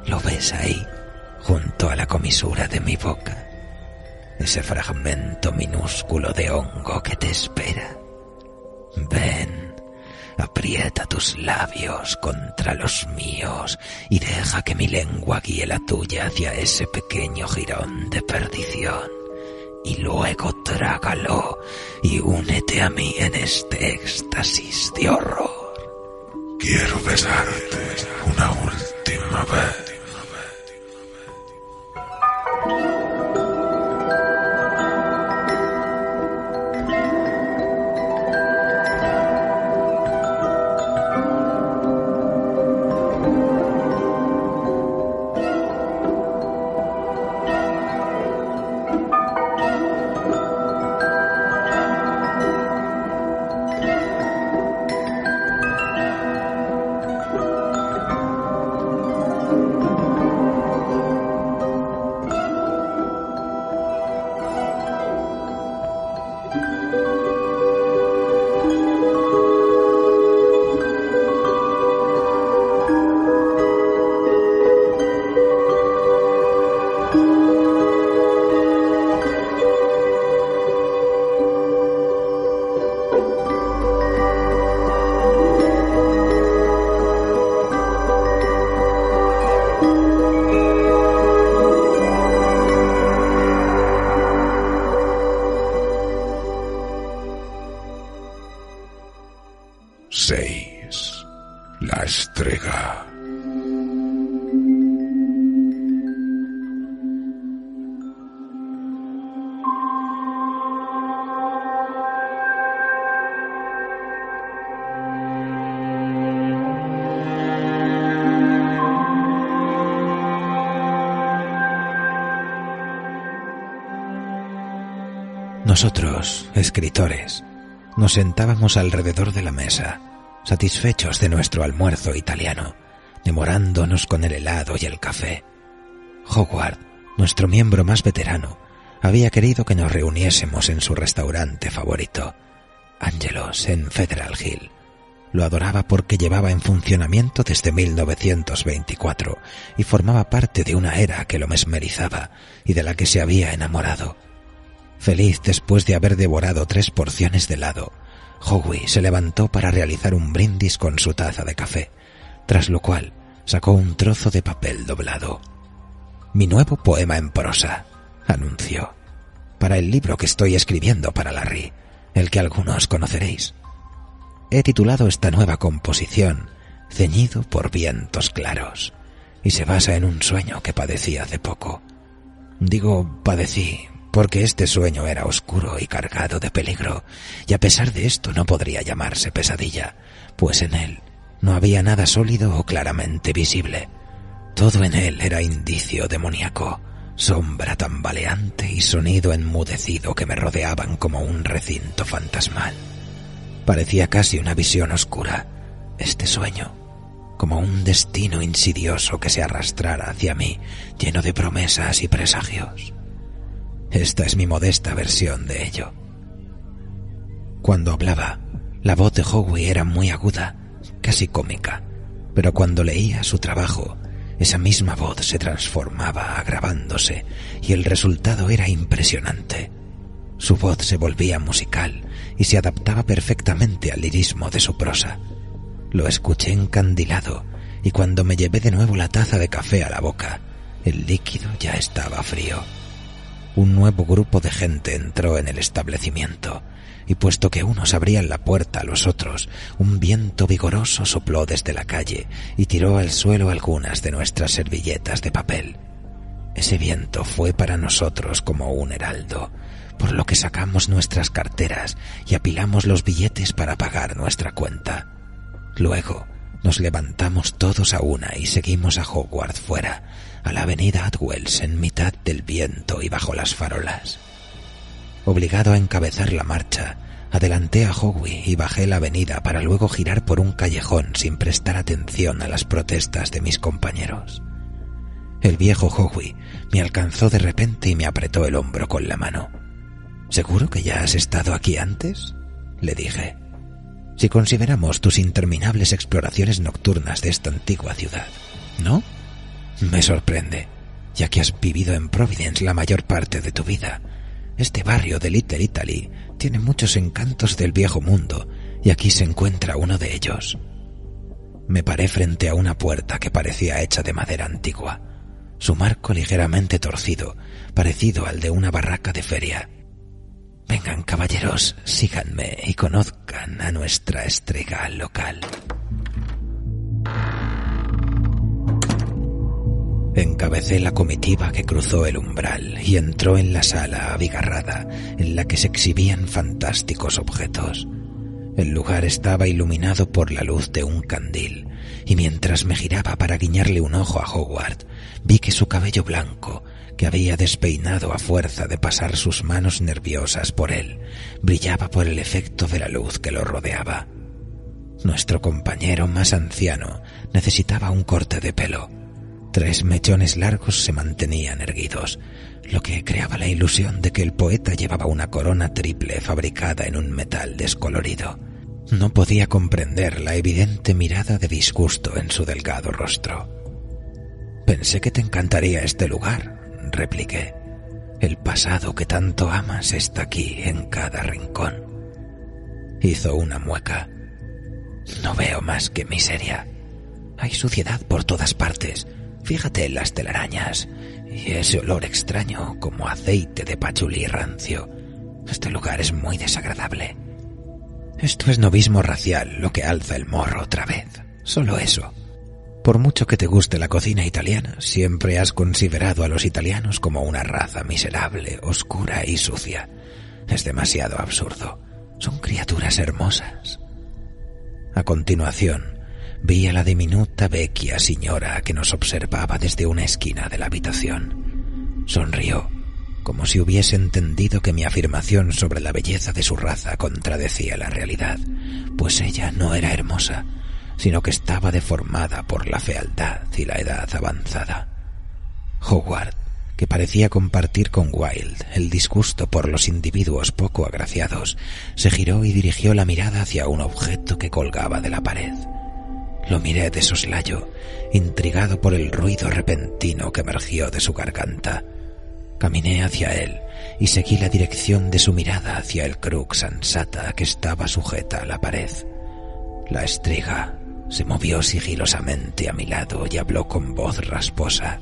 ¿Lo ves ahí, junto a la comisura de mi boca? Ese fragmento minúsculo de hongo que te espera. Ven, aprieta tus labios contra los míos y deja que mi lengua guíe la tuya hacia ese pequeño jirón de perdición. Y luego trágalo y únete a mí en este éxtasis de horror. Quiero besarte una última vez. La estrega. Nosotros, escritores, nos sentábamos alrededor de la mesa, satisfechos de nuestro almuerzo italiano, demorándonos con el helado y el café. Howard, nuestro miembro más veterano, había querido que nos reuniésemos en su restaurante favorito, Angelos, en Federal Hill. Lo adoraba porque llevaba en funcionamiento desde 1924 y formaba parte de una era que lo mesmerizaba y de la que se había enamorado. Feliz después de haber devorado 3 porciones de helado, Howie se levantó para realizar un brindis con su taza de café, tras lo cual sacó un trozo de papel doblado. «Mi nuevo poema en prosa», anunció, «para el libro que estoy escribiendo para Larry, el que algunos conoceréis. He titulado esta nueva composición Ceñido por vientos claros, y se basa en un sueño que padecí hace poco. Digo padecí porque este sueño era oscuro y cargado de peligro, y a pesar de esto no podría llamarse pesadilla, pues en él no había nada sólido o claramente visible. Todo en él era indicio demoníaco, sombra tambaleante y sonido enmudecido que me rodeaban como un recinto fantasmal. Parecía casi una visión oscura, este sueño, como un destino insidioso que se arrastrara hacia mí, lleno de promesas y presagios. Esta es mi modesta versión de ello». Cuando hablaba, la voz de Howie era muy aguda, casi cómica, pero cuando leía su trabajo, esa misma voz se transformaba agravándose y el resultado era impresionante. Su voz se volvía musical y se adaptaba perfectamente al lirismo de su prosa. Lo escuché encandilado y cuando me llevé de nuevo la taza de café a la boca, el líquido ya estaba frío. Un nuevo grupo de gente entró en el establecimiento y puesto que unos abrían la puerta a los otros, un viento vigoroso sopló desde la calle y tiró al suelo algunas de nuestras servilletas de papel. Ese viento fue para nosotros como un heraldo, por lo que sacamos nuestras carteras y apilamos los billetes para pagar nuestra cuenta. Luego nos levantamos todos a una y seguimos a Hogwarts fuera, a la avenida Atwells en mitad del viento y bajo las farolas. Obligado a encabezar la marcha, adelanté a Howie y bajé la avenida para luego girar por un callejón sin prestar atención a las protestas de mis compañeros. El viejo Howie me alcanzó de repente y me apretó el hombro con la mano. «¿Seguro que ya has estado aquí antes?», le dije. «Si consideramos tus interminables exploraciones nocturnas de esta antigua ciudad, ¿no? Me sorprende, ya que has vivido en Providence la mayor parte de tu vida. Este barrio de Little Italy tiene muchos encantos del viejo mundo y aquí se encuentra uno de ellos». Me paré frente a una puerta que parecía hecha de madera antigua, su marco ligeramente torcido, parecido al de una barraca de feria. «Vengan, caballeros, síganme y conozcan a nuestra estrega local». Encabecé la comitiva que cruzó el umbral y entró en la sala abigarrada en la que se exhibían fantásticos objetos. El lugar estaba iluminado por la luz de un candil y mientras me giraba para guiñarle un ojo a Howard, vi que su cabello blanco, que había despeinado a fuerza de pasar sus manos nerviosas por él, brillaba por el efecto de la luz que lo rodeaba. Nuestro compañero más anciano necesitaba un corte de pelo. 3 mechones largos se mantenían erguidos, lo que creaba la ilusión de que el poeta llevaba una corona triple fabricada en un metal descolorido. No podía comprender la evidente mirada de disgusto en su delgado rostro. «Pensé que te encantaría este lugar», repliqué. «El pasado que tanto amas está aquí en cada rincón». Hizo una mueca. «No veo más que miseria. Hay suciedad por todas partes. Fíjate en las telarañas y ese olor extraño como aceite de pachulí rancio. Este lugar es muy desagradable. Esto es novismo racial lo que alza el morro otra vez. Solo eso. Por mucho que te guste la cocina italiana, siempre has considerado a los italianos como una raza miserable, oscura y sucia. Es demasiado absurdo. Son criaturas hermosas». A continuación, vi a la diminuta vecchia señora que nos observaba desde una esquina de la habitación. Sonrió, como si hubiese entendido que mi afirmación sobre la belleza de su raza contradecía la realidad, pues ella no era hermosa, sino que estaba deformada por la fealdad y la edad avanzada. Howard, que parecía compartir con Wilde el disgusto por los individuos poco agraciados, se giró y dirigió la mirada hacia un objeto que colgaba de la pared. Lo miré de soslayo, intrigado por el ruido repentino que emergió de su garganta. Caminé hacia él y seguí la dirección de su mirada hacia el crux ansata que estaba sujeta a la pared. La estriga se movió sigilosamente a mi lado y habló con voz rasposa.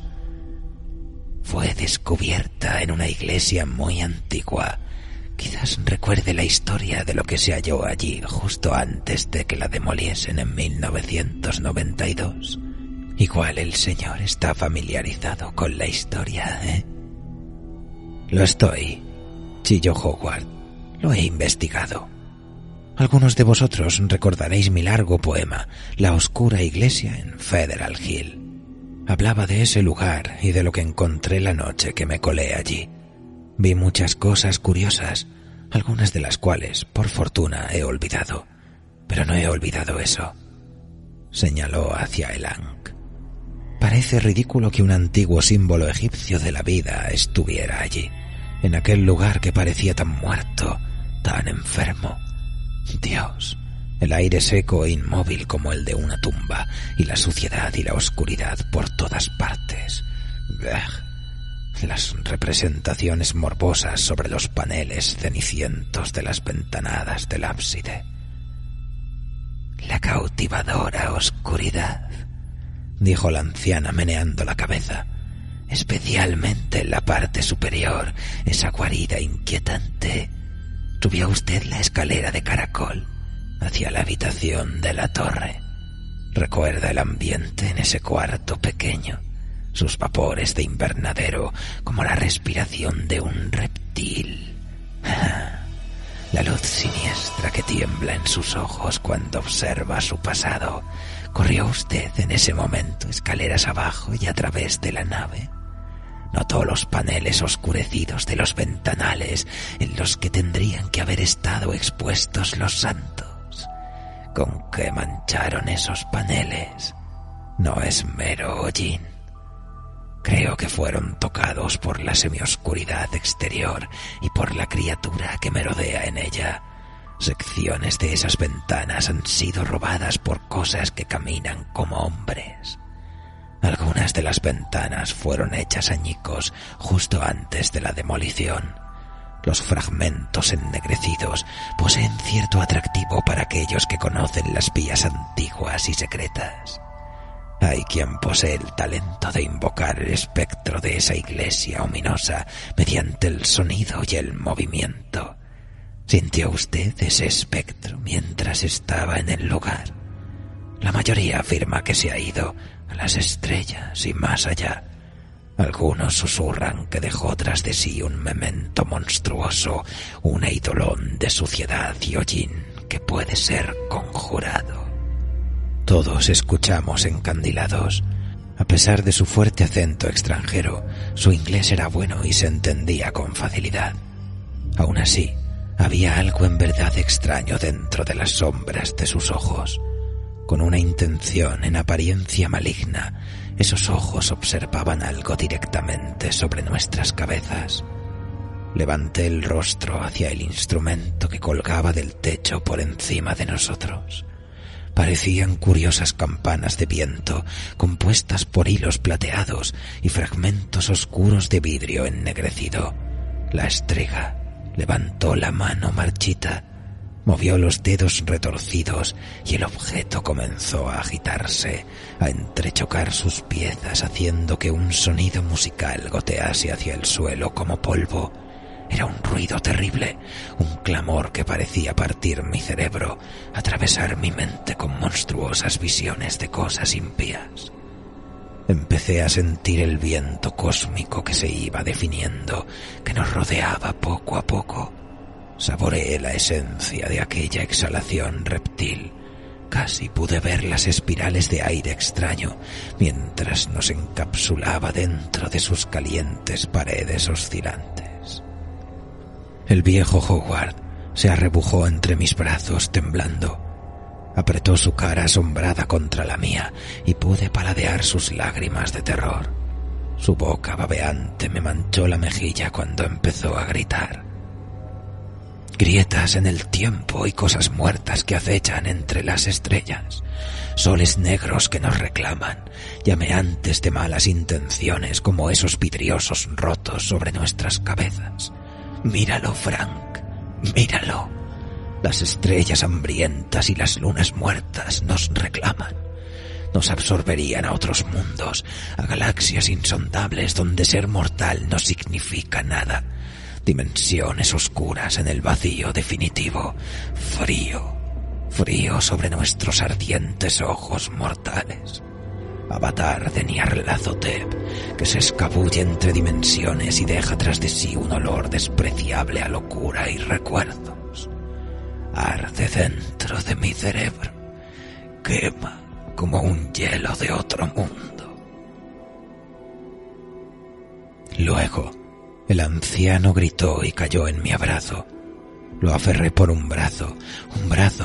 Fue descubierta en una iglesia muy antigua. Quizás recuerde la historia de lo que se halló allí justo antes de que la demoliesen en 1992. Igual el señor está familiarizado con la historia, ¿eh? Lo estoy, chilló Howard. Lo he investigado. Algunos de vosotros recordaréis mi largo poema, La oscura iglesia en Federal Hill. Hablaba de ese lugar y de lo que encontré la noche que me colé allí. Vi muchas cosas curiosas, algunas de las cuales, por fortuna, he olvidado. Pero no he olvidado eso. Señaló hacia el Ankh. Parece ridículo que un antiguo símbolo egipcio de la vida estuviera allí, en aquel lugar que parecía tan muerto, tan enfermo. Dios, el aire seco e inmóvil como el de una tumba, y la suciedad y la oscuridad por todas partes. Las representaciones morbosas sobre los paneles cenicientos de las ventanadas del ábside. La cautivadora oscuridad, dijo la anciana meneando la cabeza, especialmente en la parte superior, esa guarida inquietante. Subió usted la escalera de caracol hacia la habitación de la torre. Recuerda el ambiente en ese cuarto pequeño, sus vapores de invernadero como la respiración de un reptil. La luz siniestra que tiembla en sus ojos cuando observa su pasado. ¿Corrió usted en ese momento escaleras abajo y a través de la nave? Notó los paneles oscurecidos de los ventanales en los que tendrían que haber estado expuestos los santos. ¿Con qué mancharon esos paneles? No es mero hollín. Creo que fueron tocados por la semioscuridad exterior y por la criatura que merodea en ella. Secciones de esas ventanas han sido robadas por cosas que caminan como hombres. Algunas de las ventanas fueron hechas añicos justo antes de la demolición. Los fragmentos ennegrecidos poseen cierto atractivo para aquellos que conocen las vías antiguas y secretas. Hay quien posee el talento de invocar el espectro de esa iglesia ominosa mediante el sonido y el movimiento. ¿Sintió usted ese espectro mientras estaba en el lugar? La mayoría afirma que se ha ido a las estrellas y más allá. Algunos susurran que dejó tras de sí un memento monstruoso, un eidolon de suciedad y hollín que puede ser conjurado. Todos escuchamos encandilados. A pesar de su fuerte acento extranjero, su inglés era bueno y se entendía con facilidad. Aún así, había algo en verdad extraño dentro de las sombras de sus ojos. Con una intención en apariencia maligna, esos ojos observaban algo directamente sobre nuestras cabezas. Levanté el rostro hacia el instrumento que colgaba del techo por encima de nosotros. Parecían curiosas campanas de viento, compuestas por hilos plateados y fragmentos oscuros de vidrio ennegrecido. La estriga levantó la mano marchita, movió los dedos retorcidos y el objeto comenzó a agitarse, a entrechocar sus piezas haciendo que un sonido musical gotease hacia el suelo como polvo. Era un ruido terrible, un clamor que parecía partir mi cerebro, atravesar mi mente con monstruosas visiones de cosas impías. Empecé a sentir el viento cósmico que se iba definiendo, que nos rodeaba poco a poco. Saboreé la esencia de aquella exhalación reptil. Casi pude ver las espirales de aire extraño mientras nos encapsulaba dentro de sus calientes paredes oscilantes. El viejo Howard se arrebujó entre mis brazos temblando. Apretó su cara asombrada contra la mía y pude paladear sus lágrimas de terror. Su boca babeante me manchó la mejilla cuando empezó a gritar. grietas en el tiempo y cosas muertas que acechan entre las estrellas, soles negros que nos reclaman, llameantes de malas intenciones como esos vidriosos rotos sobre nuestras cabezas. Míralo, Frank, míralo. Las estrellas hambrientas y las lunas muertas nos reclaman. Nos absorberían a otros mundos, a galaxias insondables donde ser mortal no significa nada. Dimensiones oscuras en el vacío definitivo. Frío, frío sobre nuestros ardientes ojos mortales. Avatar de Nyarlathotep, que se escabulle entre dimensiones y deja tras de sí un olor despreciable a locura y recuerdos. Arde dentro de mi cerebro, quema como un hielo de otro mundo. Luego, el anciano gritó y cayó en mi abrazo. Lo aferré por un brazo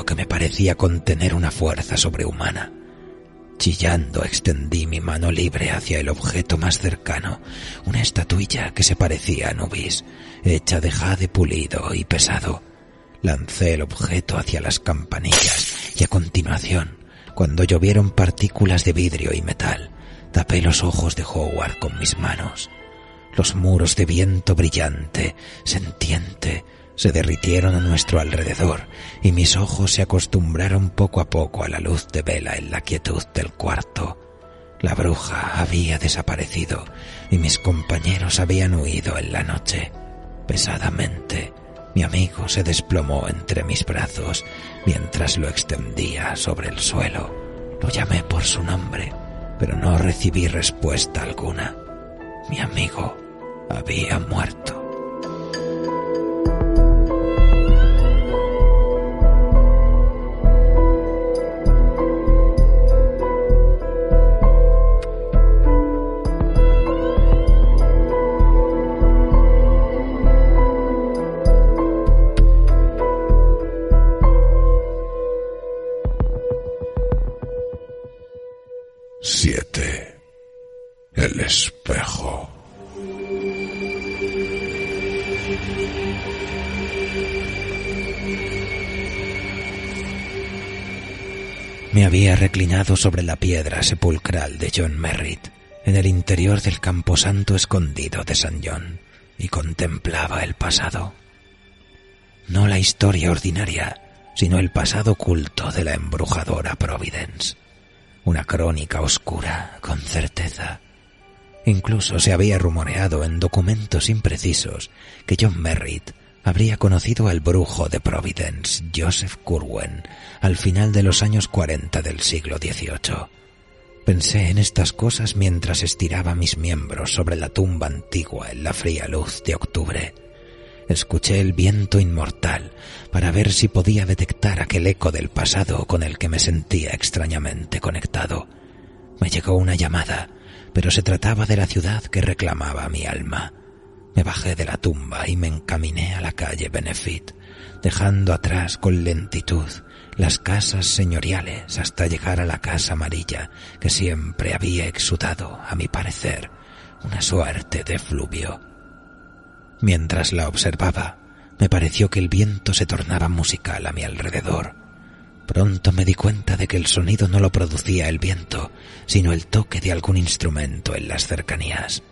que me parecía contener una fuerza sobrehumana. Chillando extendí mi mano libre hacia el objeto más cercano, una estatuilla que se parecía a Anubis, hecha de jade pulido y pesado. Lancé el objeto hacia las campanillas y a continuación, cuando llovieron partículas de vidrio y metal, tapé los ojos de Howard con mis manos. Los muros de viento brillante, sentiente, se derritieron a nuestro alrededor y mis ojos se acostumbraron poco a poco a la luz de vela en la quietud del cuarto. La bruja había desaparecido y mis compañeros habían huido en la noche. Pesadamente, mi amigo se desplomó entre mis brazos mientras lo extendía sobre el suelo. Lo llamé por su nombre, pero no recibí respuesta alguna. Mi amigo había muerto. El espejo. Me había reclinado sobre la piedra sepulcral de John Merritt, en el interior del camposanto escondido de San John, y contemplaba el pasado. No la historia ordinaria, sino el pasado oculto de la embrujadora Providence. Una crónica oscura, con certeza. Incluso se había rumoreado en documentos imprecisos que John Merritt habría conocido al brujo de Providence, Joseph Curwen, al final de los años 40 del siglo XVIII. Pensé en estas cosas mientras estiraba mis miembros sobre la tumba antigua en la fría luz de octubre. Escuché el viento inmortal para ver si podía detectar aquel eco del pasado con el que me sentía extrañamente conectado. Me llegó una llamada, pero se trataba de la ciudad que reclamaba mi alma. Me bajé de la tumba y me encaminé a la calle Benefit, dejando atrás con lentitud las casas señoriales hasta llegar a la casa amarilla que siempre había exudado, a mi parecer, una suerte de efluvio. Mientras la observaba, me pareció que el viento se tornaba musical a mi alrededor. Pronto me di cuenta de que el sonido no lo producía el viento, sino el toque de algún instrumento en las cercanías.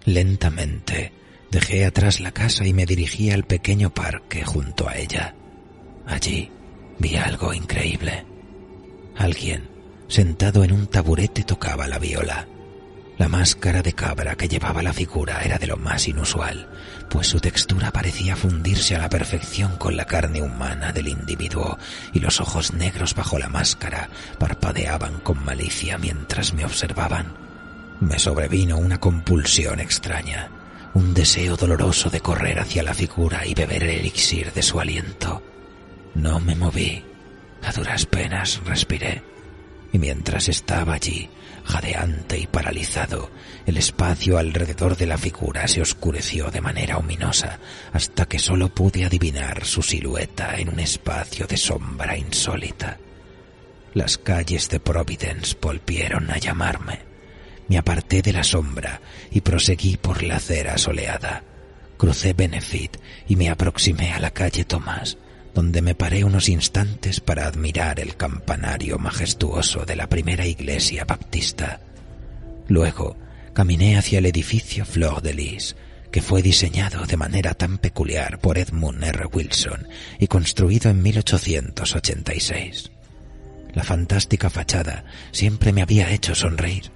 Lentamente, dejé atrás la casa y me dirigí al pequeño parque junto a ella. Allí vi algo increíble. Alguien, sentado en un taburete, tocaba la viola. La máscara de cabra que llevaba la figura era de lo más inusual, pues su textura parecía fundirse a la perfección con la carne humana del individuo, y los ojos negros bajo la máscara parpadeaban con malicia mientras me observaban. Me sobrevino una compulsión extraña, un deseo doloroso de correr hacia la figura y beber el elixir de su aliento. No me moví, a duras penas respiré, y mientras estaba allí, jadeante y paralizado, el espacio alrededor de la figura se oscureció de manera ominosa hasta que solo pude adivinar su silueta en un espacio de sombra insólita. Las calles de Providence volvieron a llamarme. Me aparté de la sombra y proseguí por la acera soleada. crucé Benefit y me aproximé a la calle Tomás, donde me paré unos instantes para admirar el campanario majestuoso de la primera iglesia baptista. Luego caminé hacia el edificio Fleur de Lis, que fue diseñado de manera tan peculiar por Edmund R. Wilson y construido en 1886. La fantástica fachada siempre me había hecho sonreír,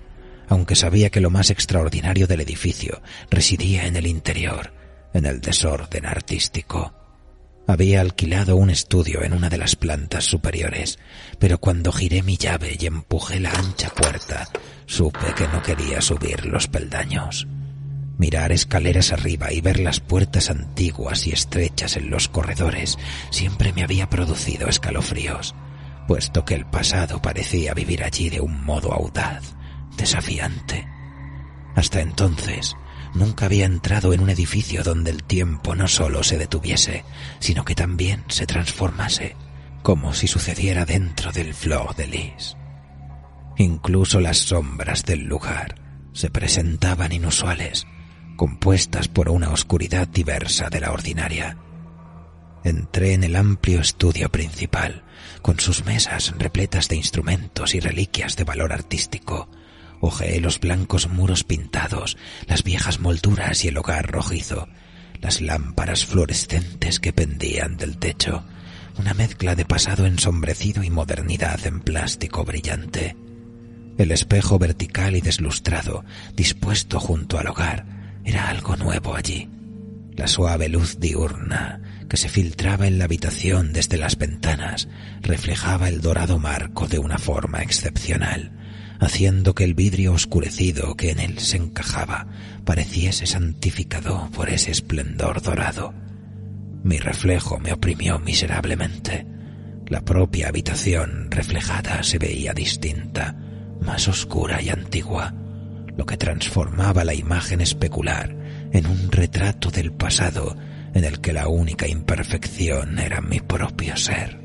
aunque sabía que lo más extraordinario del edificio residía en el interior, en el desorden artístico. Había alquilado un estudio en una de las plantas superiores, pero cuando giré mi llave y empujé la ancha puerta, supe que no quería subir los peldaños. Mirar escaleras arriba y ver las puertas antiguas y estrechas en los corredores siempre me había producido escalofríos, puesto que el pasado parecía vivir allí de un modo audaz, desafiante. Hasta entonces, nunca había entrado en un edificio donde el tiempo no solo se detuviese, sino que también se transformase, como si sucediera dentro del Fleur de Lis. Incluso las sombras del lugar se presentaban inusuales, compuestas por una oscuridad diversa de la ordinaria. Entré en el amplio estudio principal, con sus mesas repletas de instrumentos y reliquias de valor artístico. Hojeé los blancos muros pintados, las viejas molduras y el hogar rojizo, las lámparas fluorescentes que pendían del techo, una mezcla de pasado ensombrecido y modernidad en plástico brillante. El espejo vertical y deslustrado, dispuesto junto al hogar, era algo nuevo allí. La suave luz diurna que se filtraba en la habitación desde las ventanas reflejaba el dorado marco de una forma excepcional, haciendo que el vidrio oscurecido que en él se encajaba pareciese santificado por ese esplendor dorado. Mi reflejo me oprimió miserablemente. La propia habitación reflejada se veía distinta, más oscura y antigua, lo que transformaba la imagen especular en un retrato del pasado en el que la única imperfección era mi propio ser.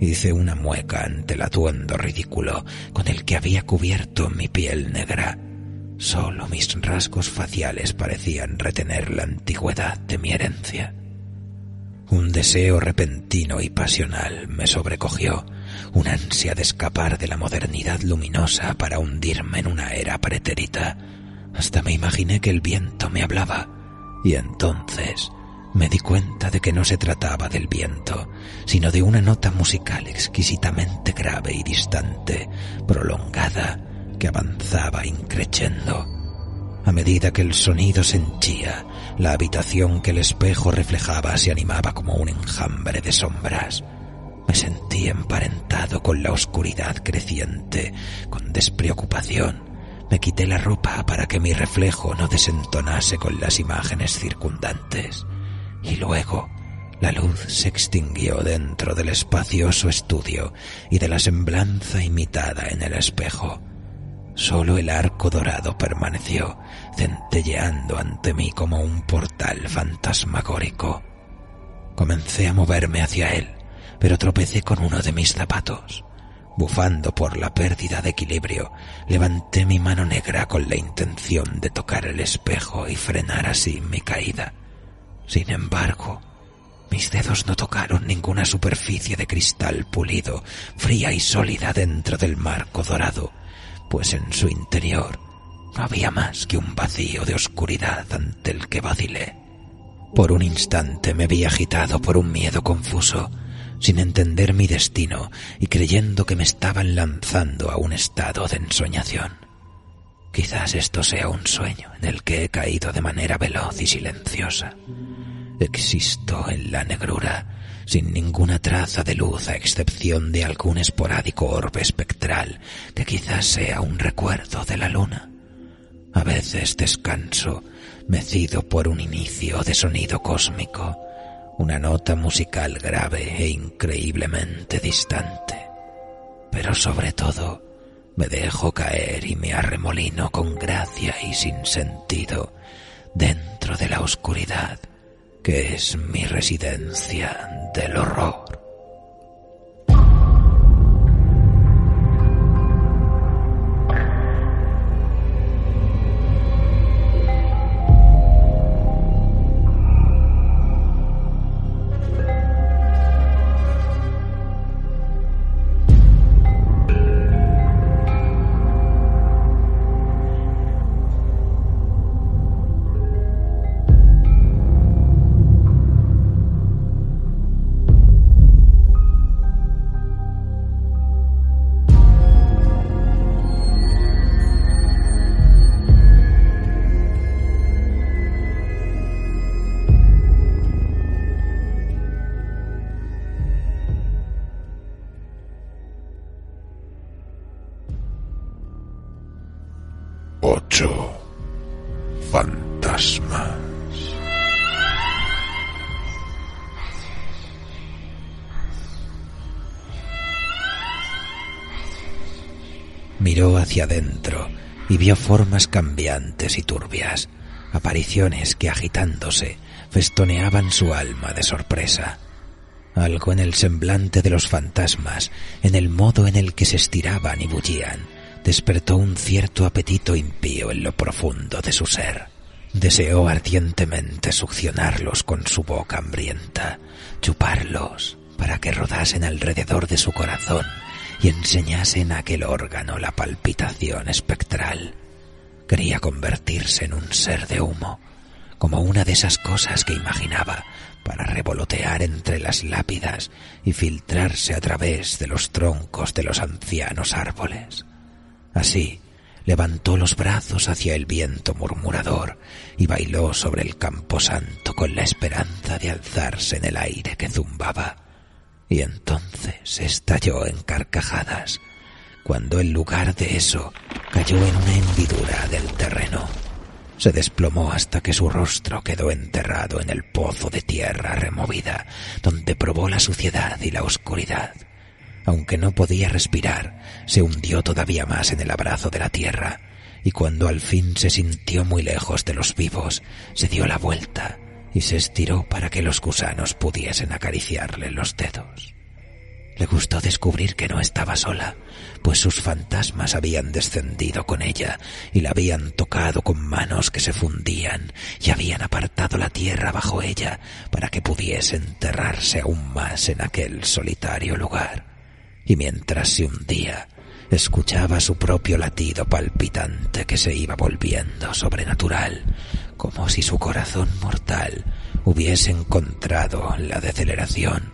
Hice una mueca ante el atuendo ridículo con el que había cubierto mi piel negra. Solo mis rasgos faciales parecían retener la antigüedad de mi herencia. Un deseo repentino y pasional me sobrecogió, una ansia de escapar de la modernidad luminosa para hundirme en una era pretérita. Hasta me imaginé que el viento me hablaba, y entonces me di cuenta de que no se trataba del viento, sino de una nota musical exquisitamente grave y distante, prolongada, que avanzaba increciendo. A medida que el sonido se henchía, la habitación que el espejo reflejaba se animaba como un enjambre de sombras. Me sentí emparentado con la oscuridad creciente, con despreocupación. Me quité la ropa para que mi reflejo no desentonase con las imágenes circundantes. Y luego la luz se extinguió dentro del espacioso estudio y de la semblanza imitada en el espejo. Solo el arco dorado permaneció, centelleando ante mí como un portal fantasmagórico. Comencé a moverme hacia él, pero tropecé con uno de mis zapatos. Bufando por la pérdida de equilibrio, levanté mi mano negra con la intención de tocar el espejo y frenar así mi caída. Sin embargo, mis dedos no tocaron ninguna superficie de cristal pulido, fría y sólida dentro del marco dorado, pues en su interior no había más que un vacío de oscuridad ante el que vacilé. Por un instante me vi agitado por un miedo confuso, sin entender mi destino y creyendo que me estaban lanzando a un estado de ensoñación. Quizás esto sea un sueño en el que he caído de manera veloz y silenciosa. Existo en la negrura, sin ninguna traza de luz a excepción de algún esporádico orbe espectral que quizás sea un recuerdo de la luna. A veces descanso, mecido por un inicio de sonido cósmico, una nota musical grave e increíblemente distante. Pero sobre todo, me dejo caer y me arremolino con gracia y sin sentido dentro de la oscuridad, que es mi residencia del horror. 8 fantasmas. Miró hacia adentro y vio formas cambiantes y turbias, apariciones que agitándose festoneaban su alma de sorpresa. Algo en el semblante de los fantasmas, en el modo en el que se estiraban y bullían, despertó un cierto apetito impío en lo profundo de su ser. Deseó ardientemente succionarlos con su boca hambrienta, chuparlos para que rodasen alrededor de su corazón y enseñasen a aquel órgano la palpitación espectral. Quería convertirse en un ser de humo, como una de esas cosas que imaginaba para revolotear entre las lápidas y filtrarse a través de los troncos de los ancianos árboles. Así, levantó los brazos hacia el viento murmurador y bailó sobre el camposanto con la esperanza de alzarse en el aire que zumbaba. Y entonces estalló en carcajadas, cuando en lugar de eso cayó en una hendidura del terreno. Se desplomó hasta que su rostro quedó enterrado en el pozo de tierra removida, donde probó la suciedad y la oscuridad. Aunque no podía respirar, se hundió todavía más en el abrazo de la tierra, y cuando al fin se sintió muy lejos de los vivos, se dio la vuelta y se estiró para que los gusanos pudiesen acariciarle los dedos. Le gustó descubrir que no estaba sola, pues sus fantasmas habían descendido con ella y la habían tocado con manos que se fundían y habían apartado la tierra bajo ella para que pudiese enterrarse aún más en aquel solitario lugar. Y mientras se hundía, escuchaba su propio latido palpitante que se iba volviendo sobrenatural, como si su corazón mortal hubiese encontrado la deceleración,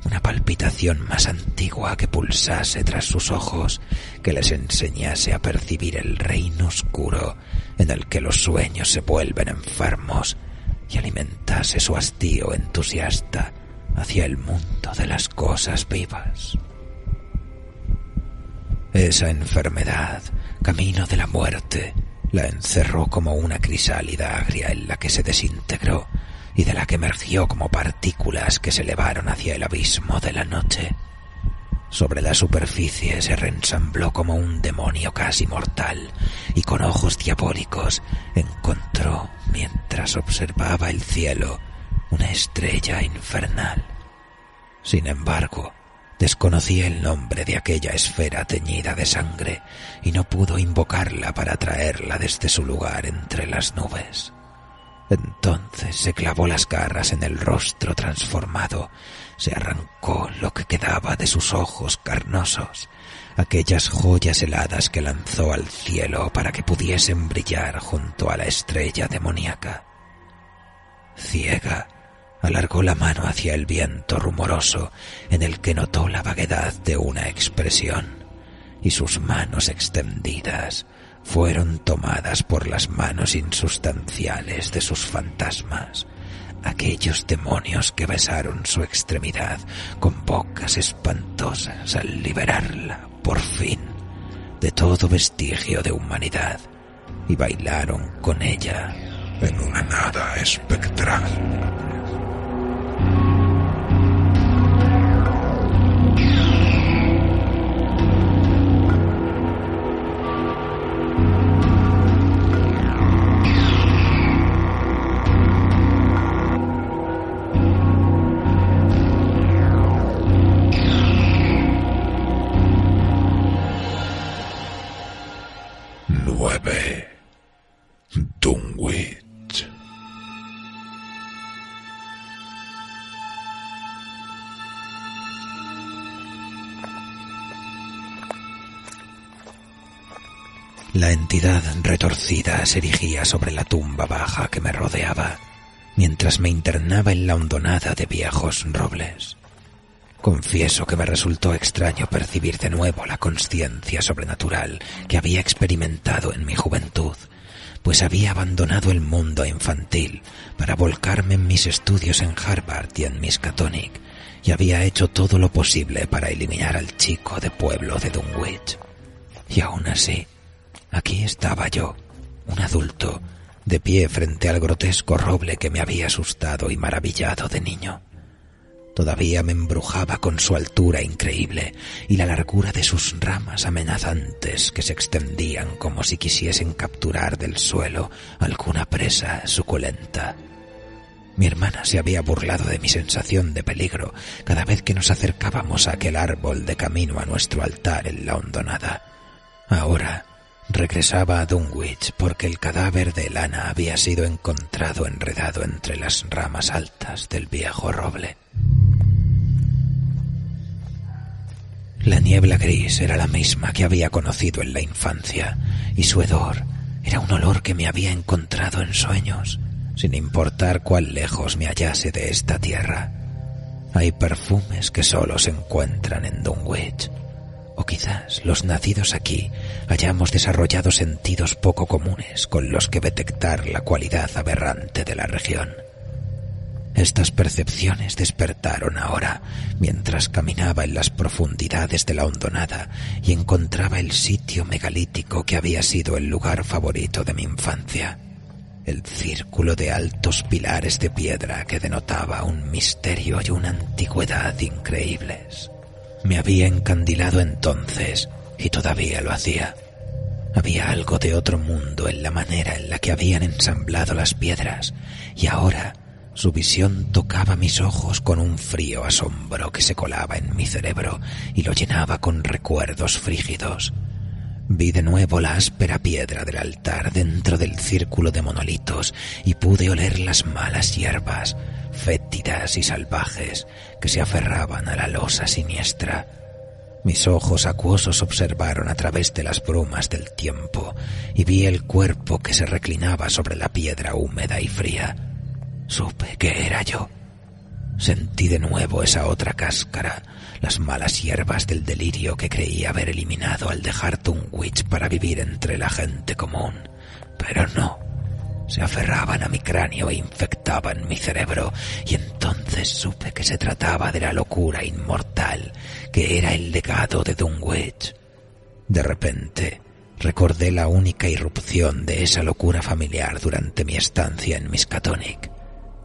una palpitación más antigua que pulsase tras sus ojos, que les enseñase a percibir el reino oscuro en el que los sueños se vuelven enfermos y alimentase su hastío entusiasta hacia el mundo de las cosas vivas. Esa enfermedad, camino de la muerte, la encerró como una crisálida agria en la que se desintegró y de la que emergió como partículas que se elevaron hacia el abismo de la noche. Sobre la superficie se reensambló como un demonio casi mortal y con ojos diabólicos encontró, mientras observaba el cielo, una estrella infernal. Sin embargo, desconocía el nombre de aquella esfera teñida de sangre y no pudo invocarla para traerla desde su lugar entre las nubes. Entonces se clavó las garras en el rostro transformado, se arrancó lo que quedaba de sus ojos carnosos, aquellas joyas heladas que lanzó al cielo para que pudiesen brillar junto a la estrella demoníaca. Ciega, alargó la mano hacia el viento rumoroso en el que notó la vaguedad de una expresión, y sus manos extendidas fueron tomadas por las manos insustanciales de sus fantasmas, aquellos demonios que besaron su extremidad con bocas espantosas al liberarla, por fin, de todo vestigio de humanidad, y bailaron con ella en una nada espectral. Dunwich. La entidad retorcida se erigía sobre la tumba baja que me rodeaba, mientras me internaba en la hondonada de viejos robles. Confieso que me resultó extraño percibir de nuevo la consciencia sobrenatural que había experimentado en mi juventud, pues había abandonado el mundo infantil para volcarme en mis estudios en Harvard y en Miskatonic, y había hecho todo lo posible para eliminar al chico de pueblo de Dunwich. Y aún así, aquí estaba yo, un adulto, de pie frente al grotesco roble que me había asustado y maravillado de niño. Todavía me embrujaba con su altura increíble y la largura de sus ramas amenazantes que se extendían como si quisiesen capturar del suelo alguna presa suculenta. Mi hermana se había burlado de mi sensación de peligro cada vez que nos acercábamos a aquel árbol de camino a nuestro altar en la hondonada. Ahora regresaba a Dunwich porque el cadáver de Elana había sido encontrado enredado entre las ramas altas del viejo roble. La niebla gris era la misma que había conocido en la infancia, y su hedor era un olor que me había encontrado en sueños, sin importar cuán lejos me hallase de esta tierra. Hay perfumes que solo se encuentran en Dunwich, o quizás los nacidos aquí hayamos desarrollado sentidos poco comunes con los que detectar la cualidad aberrante de la región. Estas percepciones despertaron ahora mientras caminaba en las profundidades de la hondonada y encontraba el sitio megalítico que había sido el lugar favorito de mi infancia. El círculo de altos pilares de piedra que denotaba un misterio y una antigüedad increíbles. Me había encandilado entonces y todavía lo hacía. Había algo de otro mundo en la manera en la que habían ensamblado las piedras y ahora su visión tocaba mis ojos con un frío asombro que se colaba en mi cerebro y lo llenaba con recuerdos frígidos. Vi de nuevo la áspera piedra del altar dentro del círculo de monolitos y pude oler las malas hierbas, fétidas y salvajes, que se aferraban a la losa siniestra. Mis ojos acuosos observaron a través de las brumas del tiempo y vi el cuerpo que se reclinaba sobre la piedra húmeda y fría. Supe que era yo. Sentí de nuevo esa otra cáscara, las malas hierbas del delirio que creí haber eliminado al dejar Dunwich para vivir entre la gente común. Pero no, se aferraban a mi cráneo e infectaban mi cerebro, y entonces supe que se trataba de la locura inmortal, que era el legado de Dunwich. De repente, recordé la única irrupción de esa locura familiar durante mi estancia en Miskatonic.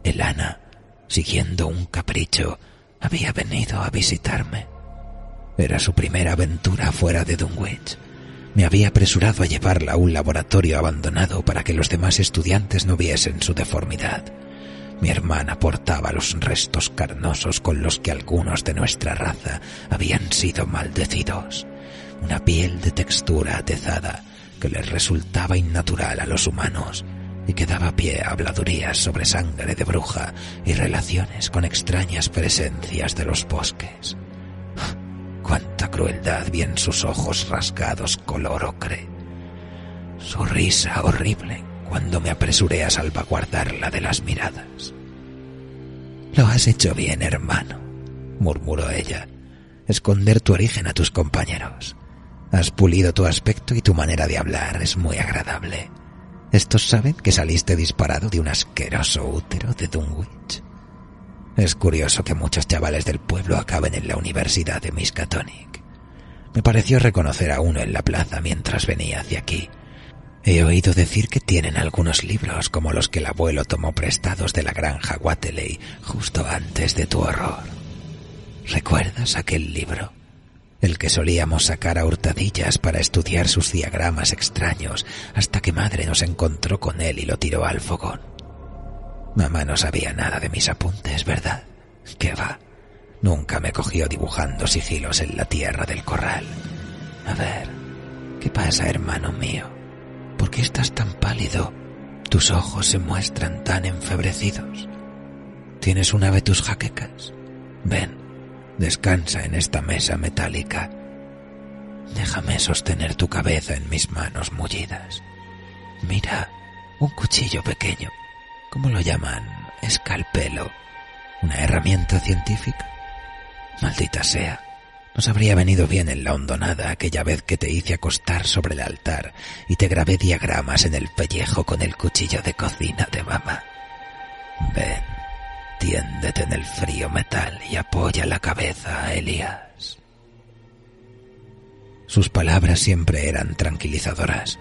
Elana, siguiendo un capricho, había venido a visitarme. Era su primera aventura fuera de Dunwich. Me había apresurado a llevarla a un laboratorio abandonado para que los demás estudiantes no viesen su deformidad. Mi hermana portaba los restos carnosos con los que algunos de nuestra raza habían sido maldecidos. Una piel de textura atezada que les resultaba innatural a los humanos y que daba pie a habladurías sobre sangre de bruja y relaciones con extrañas presencias de los bosques. Cuánta crueldad vi en sus ojos rasgados color ocre. Su risa horrible cuando me apresuré a salvaguardarla de las miradas. «Lo has hecho bien, hermano», murmuró ella. «Esconder tu origen a tus compañeros. Has pulido tu aspecto y tu manera de hablar es muy agradable. Estos saben que saliste disparado de un asqueroso útero de Dunwich. Es curioso que muchos chavales del pueblo acaben en la Universidad de Miskatonic. Me pareció reconocer a uno en la plaza mientras venía hacia aquí. He oído decir que tienen algunos libros como los que el abuelo tomó prestados de la granja Wateley justo antes de tu horror. ¿Recuerdas aquel libro? El que solíamos sacar a hurtadillas para estudiar sus diagramas extraños hasta que madre nos encontró con él y lo tiró al fogón. Mamá no sabía nada de mis apuntes, ¿verdad? ¿Qué va? Nunca me cogió dibujando sigilos en la tierra del corral. A ver, ¿qué pasa, hermano mío? ¿Por qué estás tan pálido? Tus ojos se muestran tan enfebrecidos. ¿Tienes una de tus jaquecas? Ven, descansa en esta mesa metálica. Déjame sostener tu cabeza en mis manos mullidas. Mira, un cuchillo pequeño. ¿Cómo lo llaman? Escalpelo. ¿Una herramienta científica? Maldita sea. Nos habría venido bien en la hondonada aquella vez que te hice acostar sobre el altar y te grabé diagramas en el pellejo con el cuchillo de cocina de mamá. Ven, tiéndete en el frío metal y apoya la cabeza a Elías. Sus palabras siempre eran tranquilizadoras,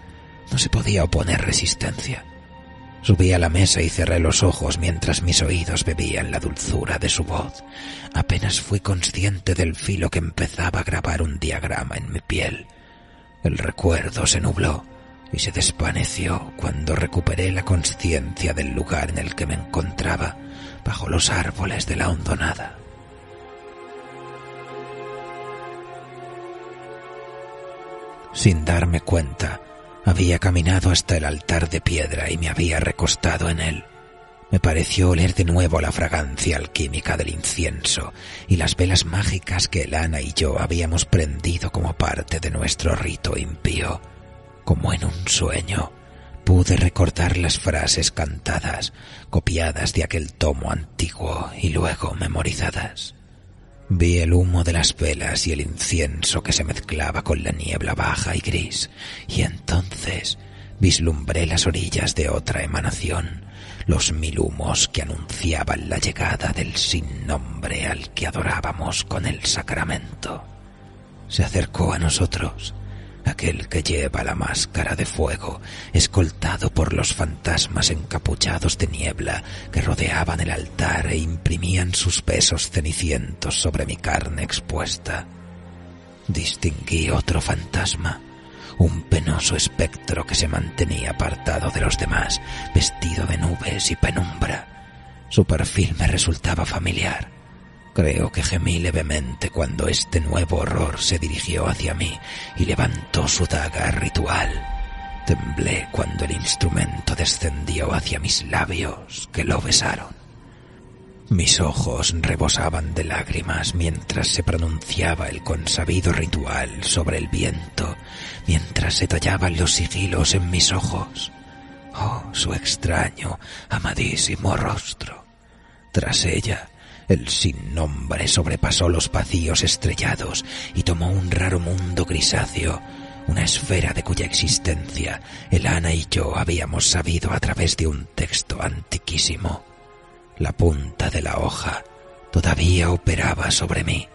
No se podía oponer resistencia. Subí a la mesa y cerré los ojos mientras mis oídos bebían la dulzura de su voz. Apenas fui consciente del filo que empezaba a grabar un diagrama en mi piel. El recuerdo se nubló y se desvaneció cuando recuperé la consciencia del lugar en el que me encontraba, bajo los árboles de la hondonada. Sin darme cuenta, había caminado hasta el altar de piedra y me había recostado en él. Me pareció oler de nuevo la fragancia alquímica del incienso y las velas mágicas que Elana y yo habíamos prendido como parte de nuestro rito impío. Como en un sueño, pude recordar las frases cantadas, copiadas de aquel tomo antiguo y luego memorizadas. Vi el humo de las velas y el incienso que se mezclaba con la niebla baja y gris, y entonces vislumbré las orillas de otra emanación, los 1000 humos que anunciaban la llegada del sin nombre al que adorábamos con el sacramento. Se acercó a nosotros, aquel que lleva la máscara de fuego, escoltado por los fantasmas encapuchados de niebla que rodeaban el altar e imprimían sus besos cenicientos sobre mi carne expuesta. Distinguí otro fantasma, un penoso espectro que se mantenía apartado de los demás, vestido de nubes y penumbra. Su perfil me resultaba familiar. Creo que gemí levemente cuando este nuevo horror se dirigió hacia mí y levantó su daga ritual. Temblé cuando el instrumento descendió hacia mis labios, que lo besaron. Mis ojos rebosaban de lágrimas mientras se pronunciaba el consabido ritual sobre el viento, mientras se tallaban los sigilos en mis ojos. Oh, su extraño, amadísimo rostro. Tras ella, el sin nombre sobrepasó los vacíos estrellados y tomó un raro mundo grisáceo, una esfera de cuya existencia Elana y yo habíamos sabido a través de un texto antiquísimo. La punta de la hoja todavía operaba sobre mí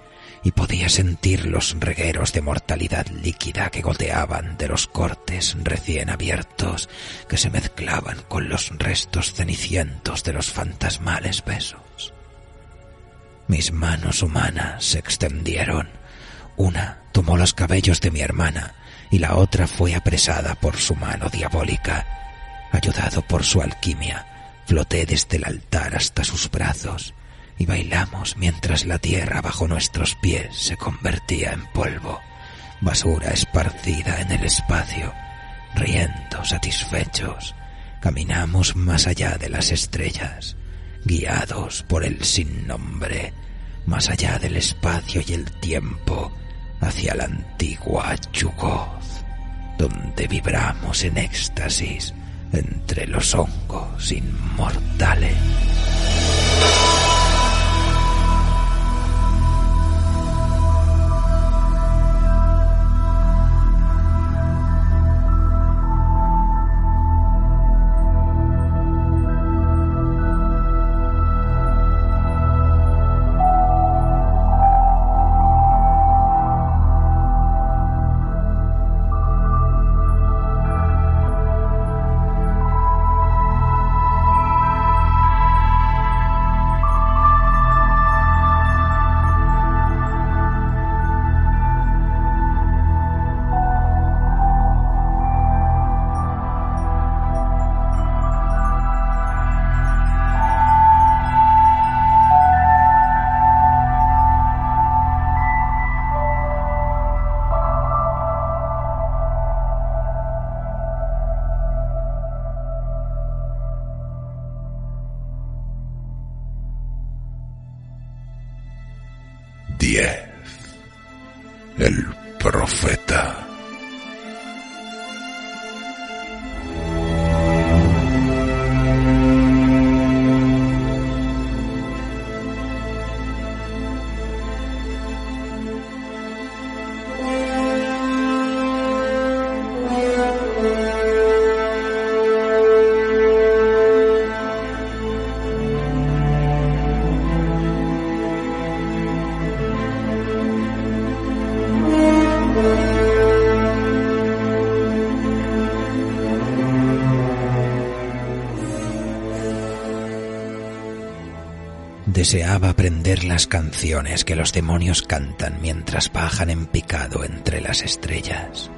y podía sentir los regueros de mortalidad líquida que goteaban de los cortes recién abiertos que se mezclaban con los restos cenicientos de los fantasmales besos. Mis manos humanas se extendieron. Una tomó los cabellos de mi hermana y la otra fue apresada por su mano diabólica. Ayudado por su alquimia, floté desde el altar hasta sus brazos y bailamos mientras la tierra bajo nuestros pies se convertía en polvo, basura esparcida en el espacio. Riendo satisfechos, caminamos más allá de las estrellas, guiados por el sin nombre, más allá del espacio y el tiempo, hacia la antigua Yugoth, donde vibramos en éxtasis entre los hongos inmortales. El profeta. Deseaba aprender las canciones que los demonios cantan mientras bajan en picado entre las estrellas.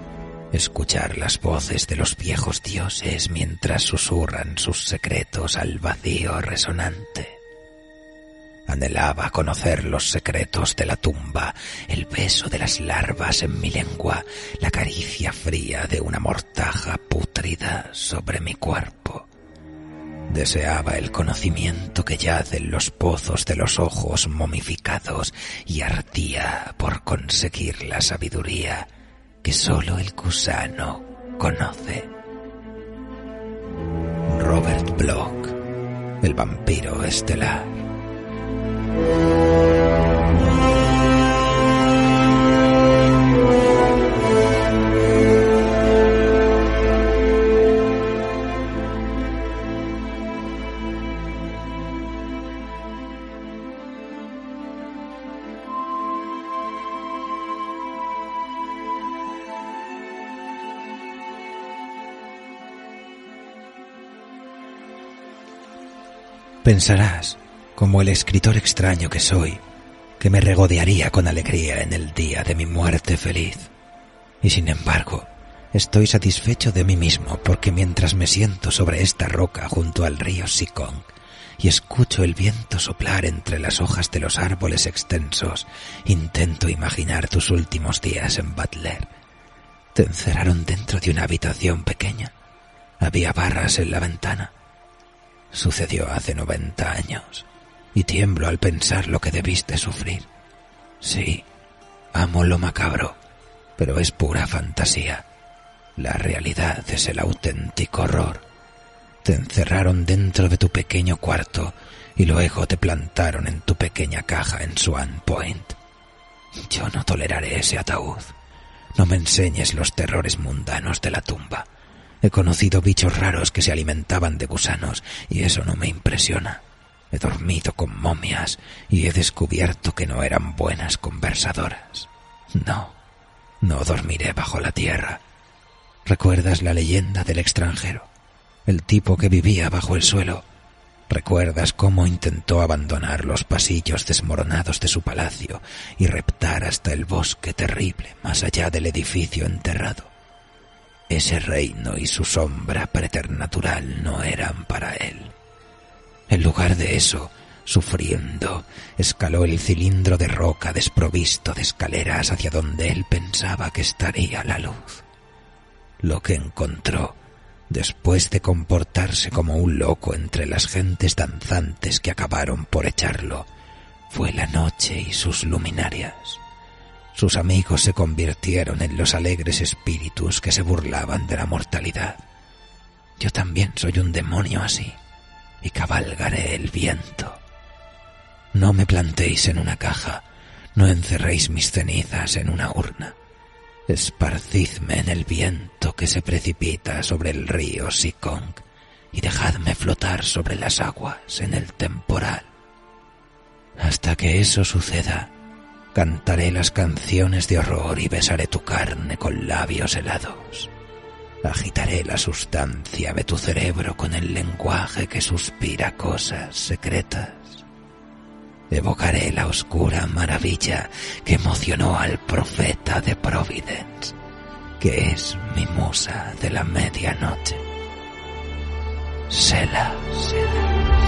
Escuchar las voces de los viejos dioses mientras susurran sus secretos al vacío resonante. Anhelaba conocer los secretos de la tumba, el beso de las larvas en mi lengua, la caricia fría de una mortaja pútrida sobre mi cuerpo. Deseaba el conocimiento que yace en los pozos de los ojos momificados y ardía por conseguir la sabiduría que solo el gusano conoce. Robert Bloch, el vampiro estelar. Pensarás, como el escritor extraño que soy, que me regodearía con alegría en el día de mi muerte feliz. Y sin embargo, estoy satisfecho de mí mismo porque mientras me siento sobre esta roca junto al río Sikong y escucho el viento soplar entre las hojas de los árboles extensos, intento imaginar tus últimos días en Butler. Te encerraron dentro de una habitación pequeña. Había barras en la ventana. Sucedió hace 90 años, y tiemblo al pensar lo que debiste sufrir. Sí, amo lo macabro, pero es pura fantasía. La realidad es el auténtico horror. Te encerraron dentro de tu pequeño cuarto y luego te plantaron en tu pequeña caja en Swan Point. Yo no toleraré ese ataúd. No me enseñes los terrores mundanos de la tumba. He conocido bichos raros que se alimentaban de gusanos y eso no me impresiona. He dormido con momias y he descubierto que no eran buenas conversadoras. No dormiré bajo la tierra. ¿Recuerdas la leyenda del extranjero? El tipo que vivía bajo el suelo. ¿Recuerdas cómo intentó abandonar los pasillos desmoronados de su palacio y reptar hasta el bosque terrible más allá del edificio enterrado? Ese reino y su sombra preternatural no eran para él. En lugar de eso, sufriendo, escaló el cilindro de roca desprovisto de escaleras hacia donde él pensaba que estaría la luz. Lo que encontró, después de comportarse como un loco entre las gentes danzantes que acabaron por echarlo, fue la noche y sus luminarias. Sus amigos se convirtieron en los alegres espíritus que se burlaban de la mortalidad. Yo también soy un demonio así, y cabalgaré el viento. No me plantéis en una caja, no encerréis mis cenizas en una urna. Esparcidme en el viento que se precipita sobre el río Sikong y dejadme flotar sobre las aguas en el temporal. Hasta que eso suceda, cantaré las canciones de horror y besaré tu carne con labios helados. Agitaré la sustancia de tu cerebro con el lenguaje que suspira cosas secretas. Evocaré la oscura maravilla que emocionó al profeta de Providence, que es mi musa de la medianoche. Selah, Selah.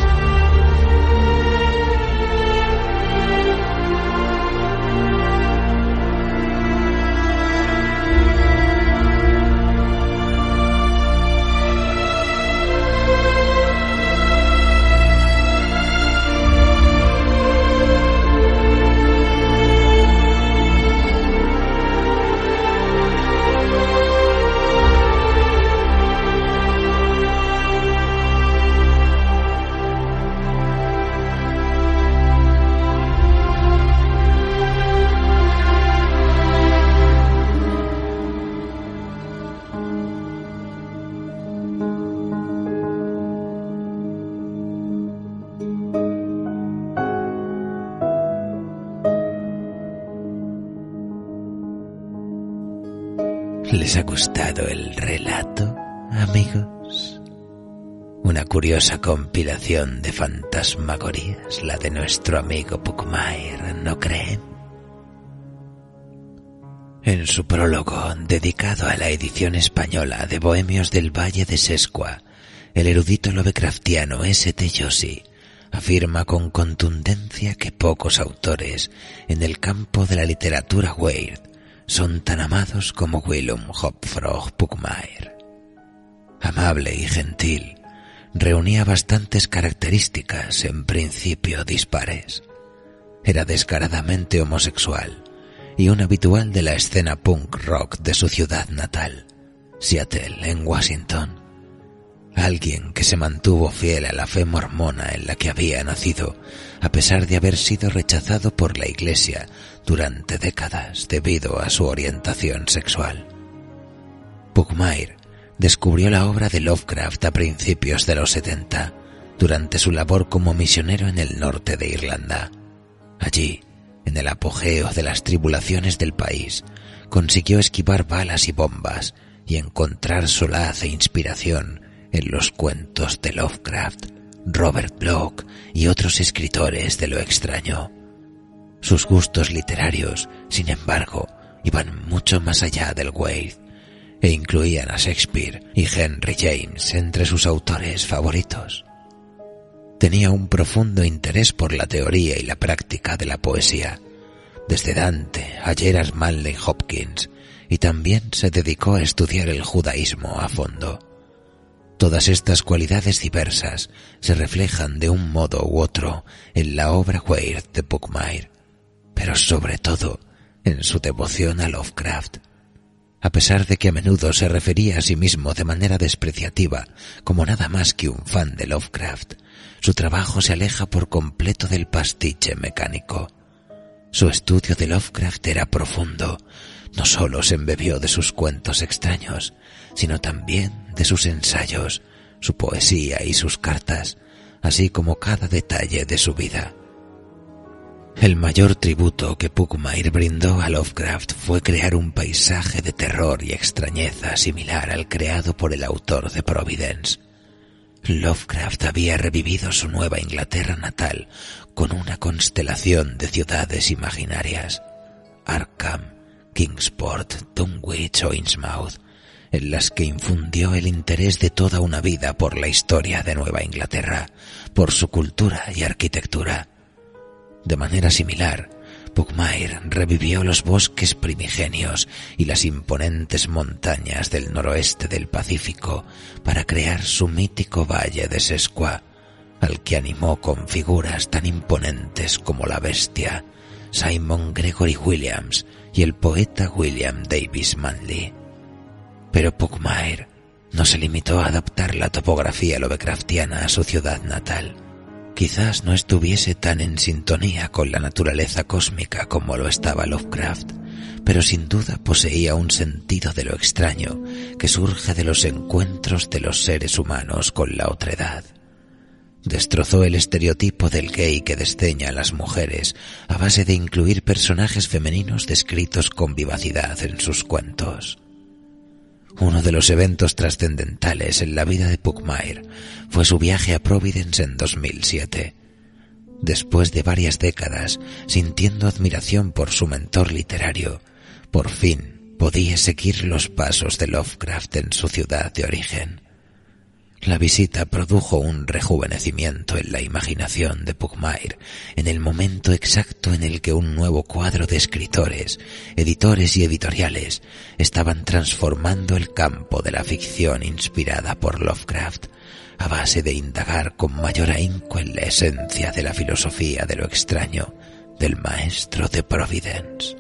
¿Les ha gustado el relato, amigos? Una curiosa compilación de fantasmagorías, la de nuestro amigo Pugmire, ¿no creen? En su prólogo, dedicado a la edición española de Bohemios del Valle de Sescua, el erudito lovecraftiano S.T. Joshi afirma con contundencia que pocos autores en el campo de la literatura weird son tan amados como Willem Hopfrog Pugmire. Amable y gentil, reunía bastantes características en principio dispares. Era descaradamente homosexual y un habitual de la escena punk rock de su ciudad natal, Seattle, en Washington. Alguien que se mantuvo fiel a la fe mormona en la que había nacido, a pesar de haber sido rechazado por la Iglesia durante décadas debido a su orientación sexual. Pugmire descubrió la obra de Lovecraft a principios de los 70, durante su labor como misionero en el norte de Irlanda. Allí, en el apogeo de las tribulaciones del país, consiguió esquivar balas y bombas y encontrar solaz e inspiración en los cuentos de Lovecraft, Robert Bloch y otros escritores de lo extraño. Sus gustos literarios, sin embargo, iban mucho más allá del weird e incluían a Shakespeare y Henry James entre sus autores favoritos. Tenía un profundo interés por la teoría y la práctica de la poesía, desde Dante a Gerard Manley Hopkins, y también se dedicó a estudiar el judaísmo a fondo. Todas estas cualidades diversas se reflejan de un modo u otro en la obra weird de Pugmire, pero sobre todo en su devoción a Lovecraft. A pesar de que a menudo se refería a sí mismo de manera despreciativa como nada más que un fan de Lovecraft, su trabajo se aleja por completo del pastiche mecánico. Su estudio de Lovecraft era profundo. No solo se embebió de sus cuentos extraños, sino también de sus ensayos, su poesía y sus cartas, así como cada detalle de su vida. El mayor tributo que Pugmire brindó a Lovecraft fue crear un paisaje de terror y extrañeza similar al creado por el autor de Providence. Lovecraft había revivido su Nueva Inglaterra natal con una constelación de ciudades imaginarias, Arkham, Kingsport, Dunwich o Innsmouth, en las que infundió el interés de toda una vida por la historia de Nueva Inglaterra, por su cultura y arquitectura. De manera similar, Pugmire revivió los bosques primigenios y las imponentes montañas del noroeste del Pacífico para crear su mítico Valle de Sescua, al que animó con figuras tan imponentes como la bestia, Simon Gregory Williams y el poeta William Davis Manley. Pero Pugmire no se limitó a adaptar la topografía lovecraftiana a su ciudad natal. Quizás no estuviese tan en sintonía con la naturaleza cósmica como lo estaba Lovecraft, pero sin duda poseía un sentido de lo extraño que surge de los encuentros de los seres humanos con la otredad. Destrozó el estereotipo del gay que desdeña a las mujeres a base de incluir personajes femeninos descritos con vivacidad en sus cuentos. Uno de los eventos trascendentales en la vida de Pugmire fue su viaje a Providence en 2007. Después de varias décadas sintiendo admiración por su mentor literario, por fin podía seguir los pasos de Lovecraft en su ciudad de origen. La visita produjo un rejuvenecimiento en la imaginación de Pugmire en el momento exacto en el que un nuevo cuadro de escritores, editores y editoriales estaban transformando el campo de la ficción inspirada por Lovecraft a base de indagar con mayor ahínco en la esencia de la filosofía de lo extraño del maestro de Providence.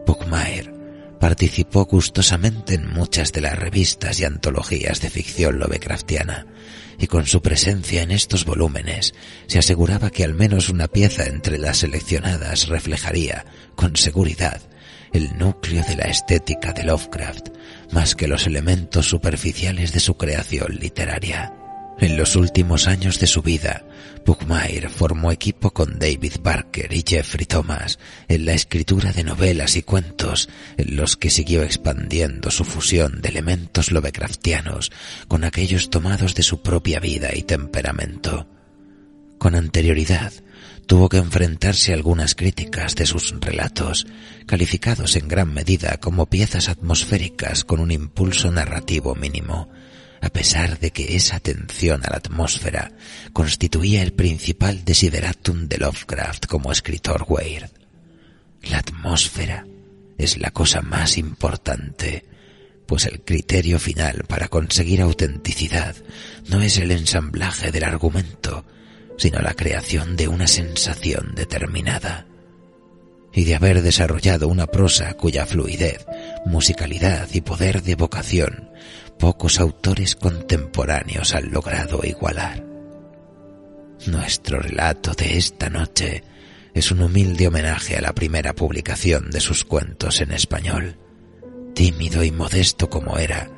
Pugmire participó gustosamente en muchas de las revistas y antologías de ficción lovecraftiana, y con su presencia en estos volúmenes se aseguraba que al menos una pieza entre las seleccionadas reflejaría, con seguridad, el núcleo de la estética de Lovecraft, más que los elementos superficiales de su creación literaria. En los últimos años de su vida, Pugmire formó equipo con David Barker y Jeffrey Thomas en la escritura de novelas y cuentos, en los que siguió expandiendo su fusión de elementos lovecraftianos con aquellos tomados de su propia vida y temperamento. Con anterioridad, tuvo que enfrentarse a algunas críticas de sus relatos, calificados en gran medida como piezas atmosféricas con un impulso narrativo mínimo, a pesar de que esa atención a la atmósfera constituía el principal desideratum de Lovecraft como escritor weird. La atmósfera es la cosa más importante, pues el criterio final para conseguir autenticidad no es el ensamblaje del argumento, sino la creación de una sensación determinada. Y de haber desarrollado una prosa cuya fluidez, musicalidad y poder de evocación pocos autores contemporáneos han logrado igualar. Nuestro relato de esta noche es un humilde homenaje a la primera publicación de sus cuentos en español. Tímido y modesto como era,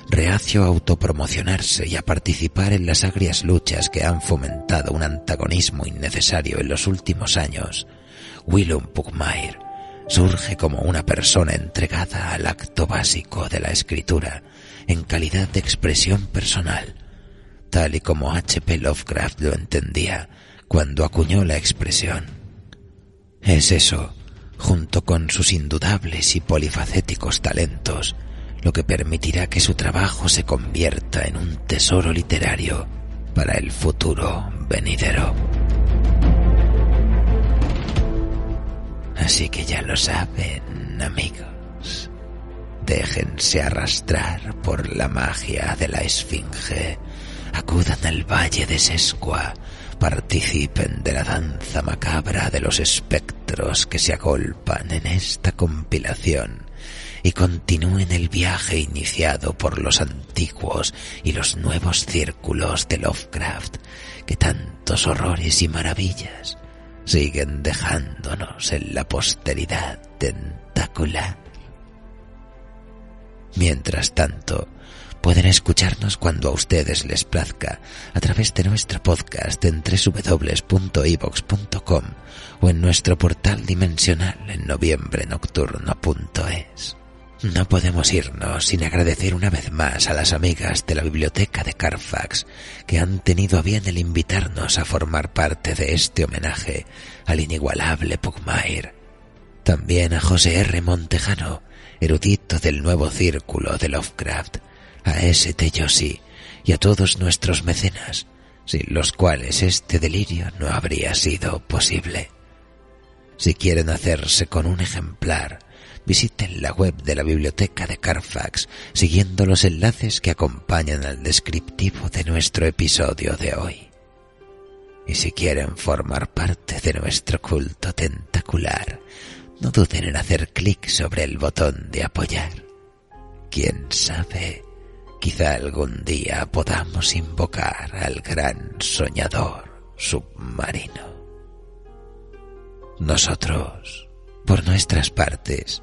reacio a autopromocionarse y a participar en las agrias luchas que han fomentado un antagonismo innecesario en los últimos años, Willum Pugmire surge como una persona entregada al acto básico de la escritura en calidad de expresión personal, tal y como H.P. Lovecraft lo entendía cuando acuñó la expresión. Es eso, junto con sus indudables y polifacéticos talentos, lo que permitirá que su trabajo se convierta en un tesoro literario para el futuro venidero. Así que ya lo saben, amigos. Déjense arrastrar por la magia de la Esfinge. Acudan al valle de Sescua. Participen de la danza macabra de los espectros que se agolpan en esta compilación. Y continúen el viaje iniciado por los antiguos y los nuevos círculos de Lovecraft, que tantos horrores y maravillas siguen dejándonos en la posteridad tentacular. Mientras tanto, pueden escucharnos cuando a ustedes les plazca a través de nuestro podcast en www.evox.com o en nuestro portal dimensional en noviembrenocturno.es. No podemos irnos sin agradecer una vez más a las amigas de la biblioteca de Carfax que han tenido a bien el invitarnos a formar parte de este homenaje al inigualable Pugmire. También a José R. Montejano, erudito del nuevo círculo de Lovecraft, a S.T. Joshi y a todos nuestros mecenas, sin los cuales este delirio no habría sido posible. Si quieren hacerse con un ejemplar, visiten la web de la biblioteca de Carfax siguiendo los enlaces que acompañan al descriptivo de nuestro episodio de hoy. Y si quieren formar parte de nuestro culto tentacular, no duden en hacer clic sobre el botón de apoyar. Quién sabe, quizá algún día podamos invocar al gran soñador submarino. Nosotros, por nuestras partes,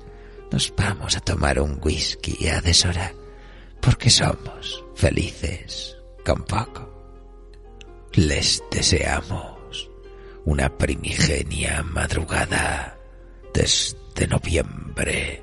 nos vamos a tomar un whisky a deshora, porque somos felices con poco. Les deseamos una primigenia madrugada desde noviembre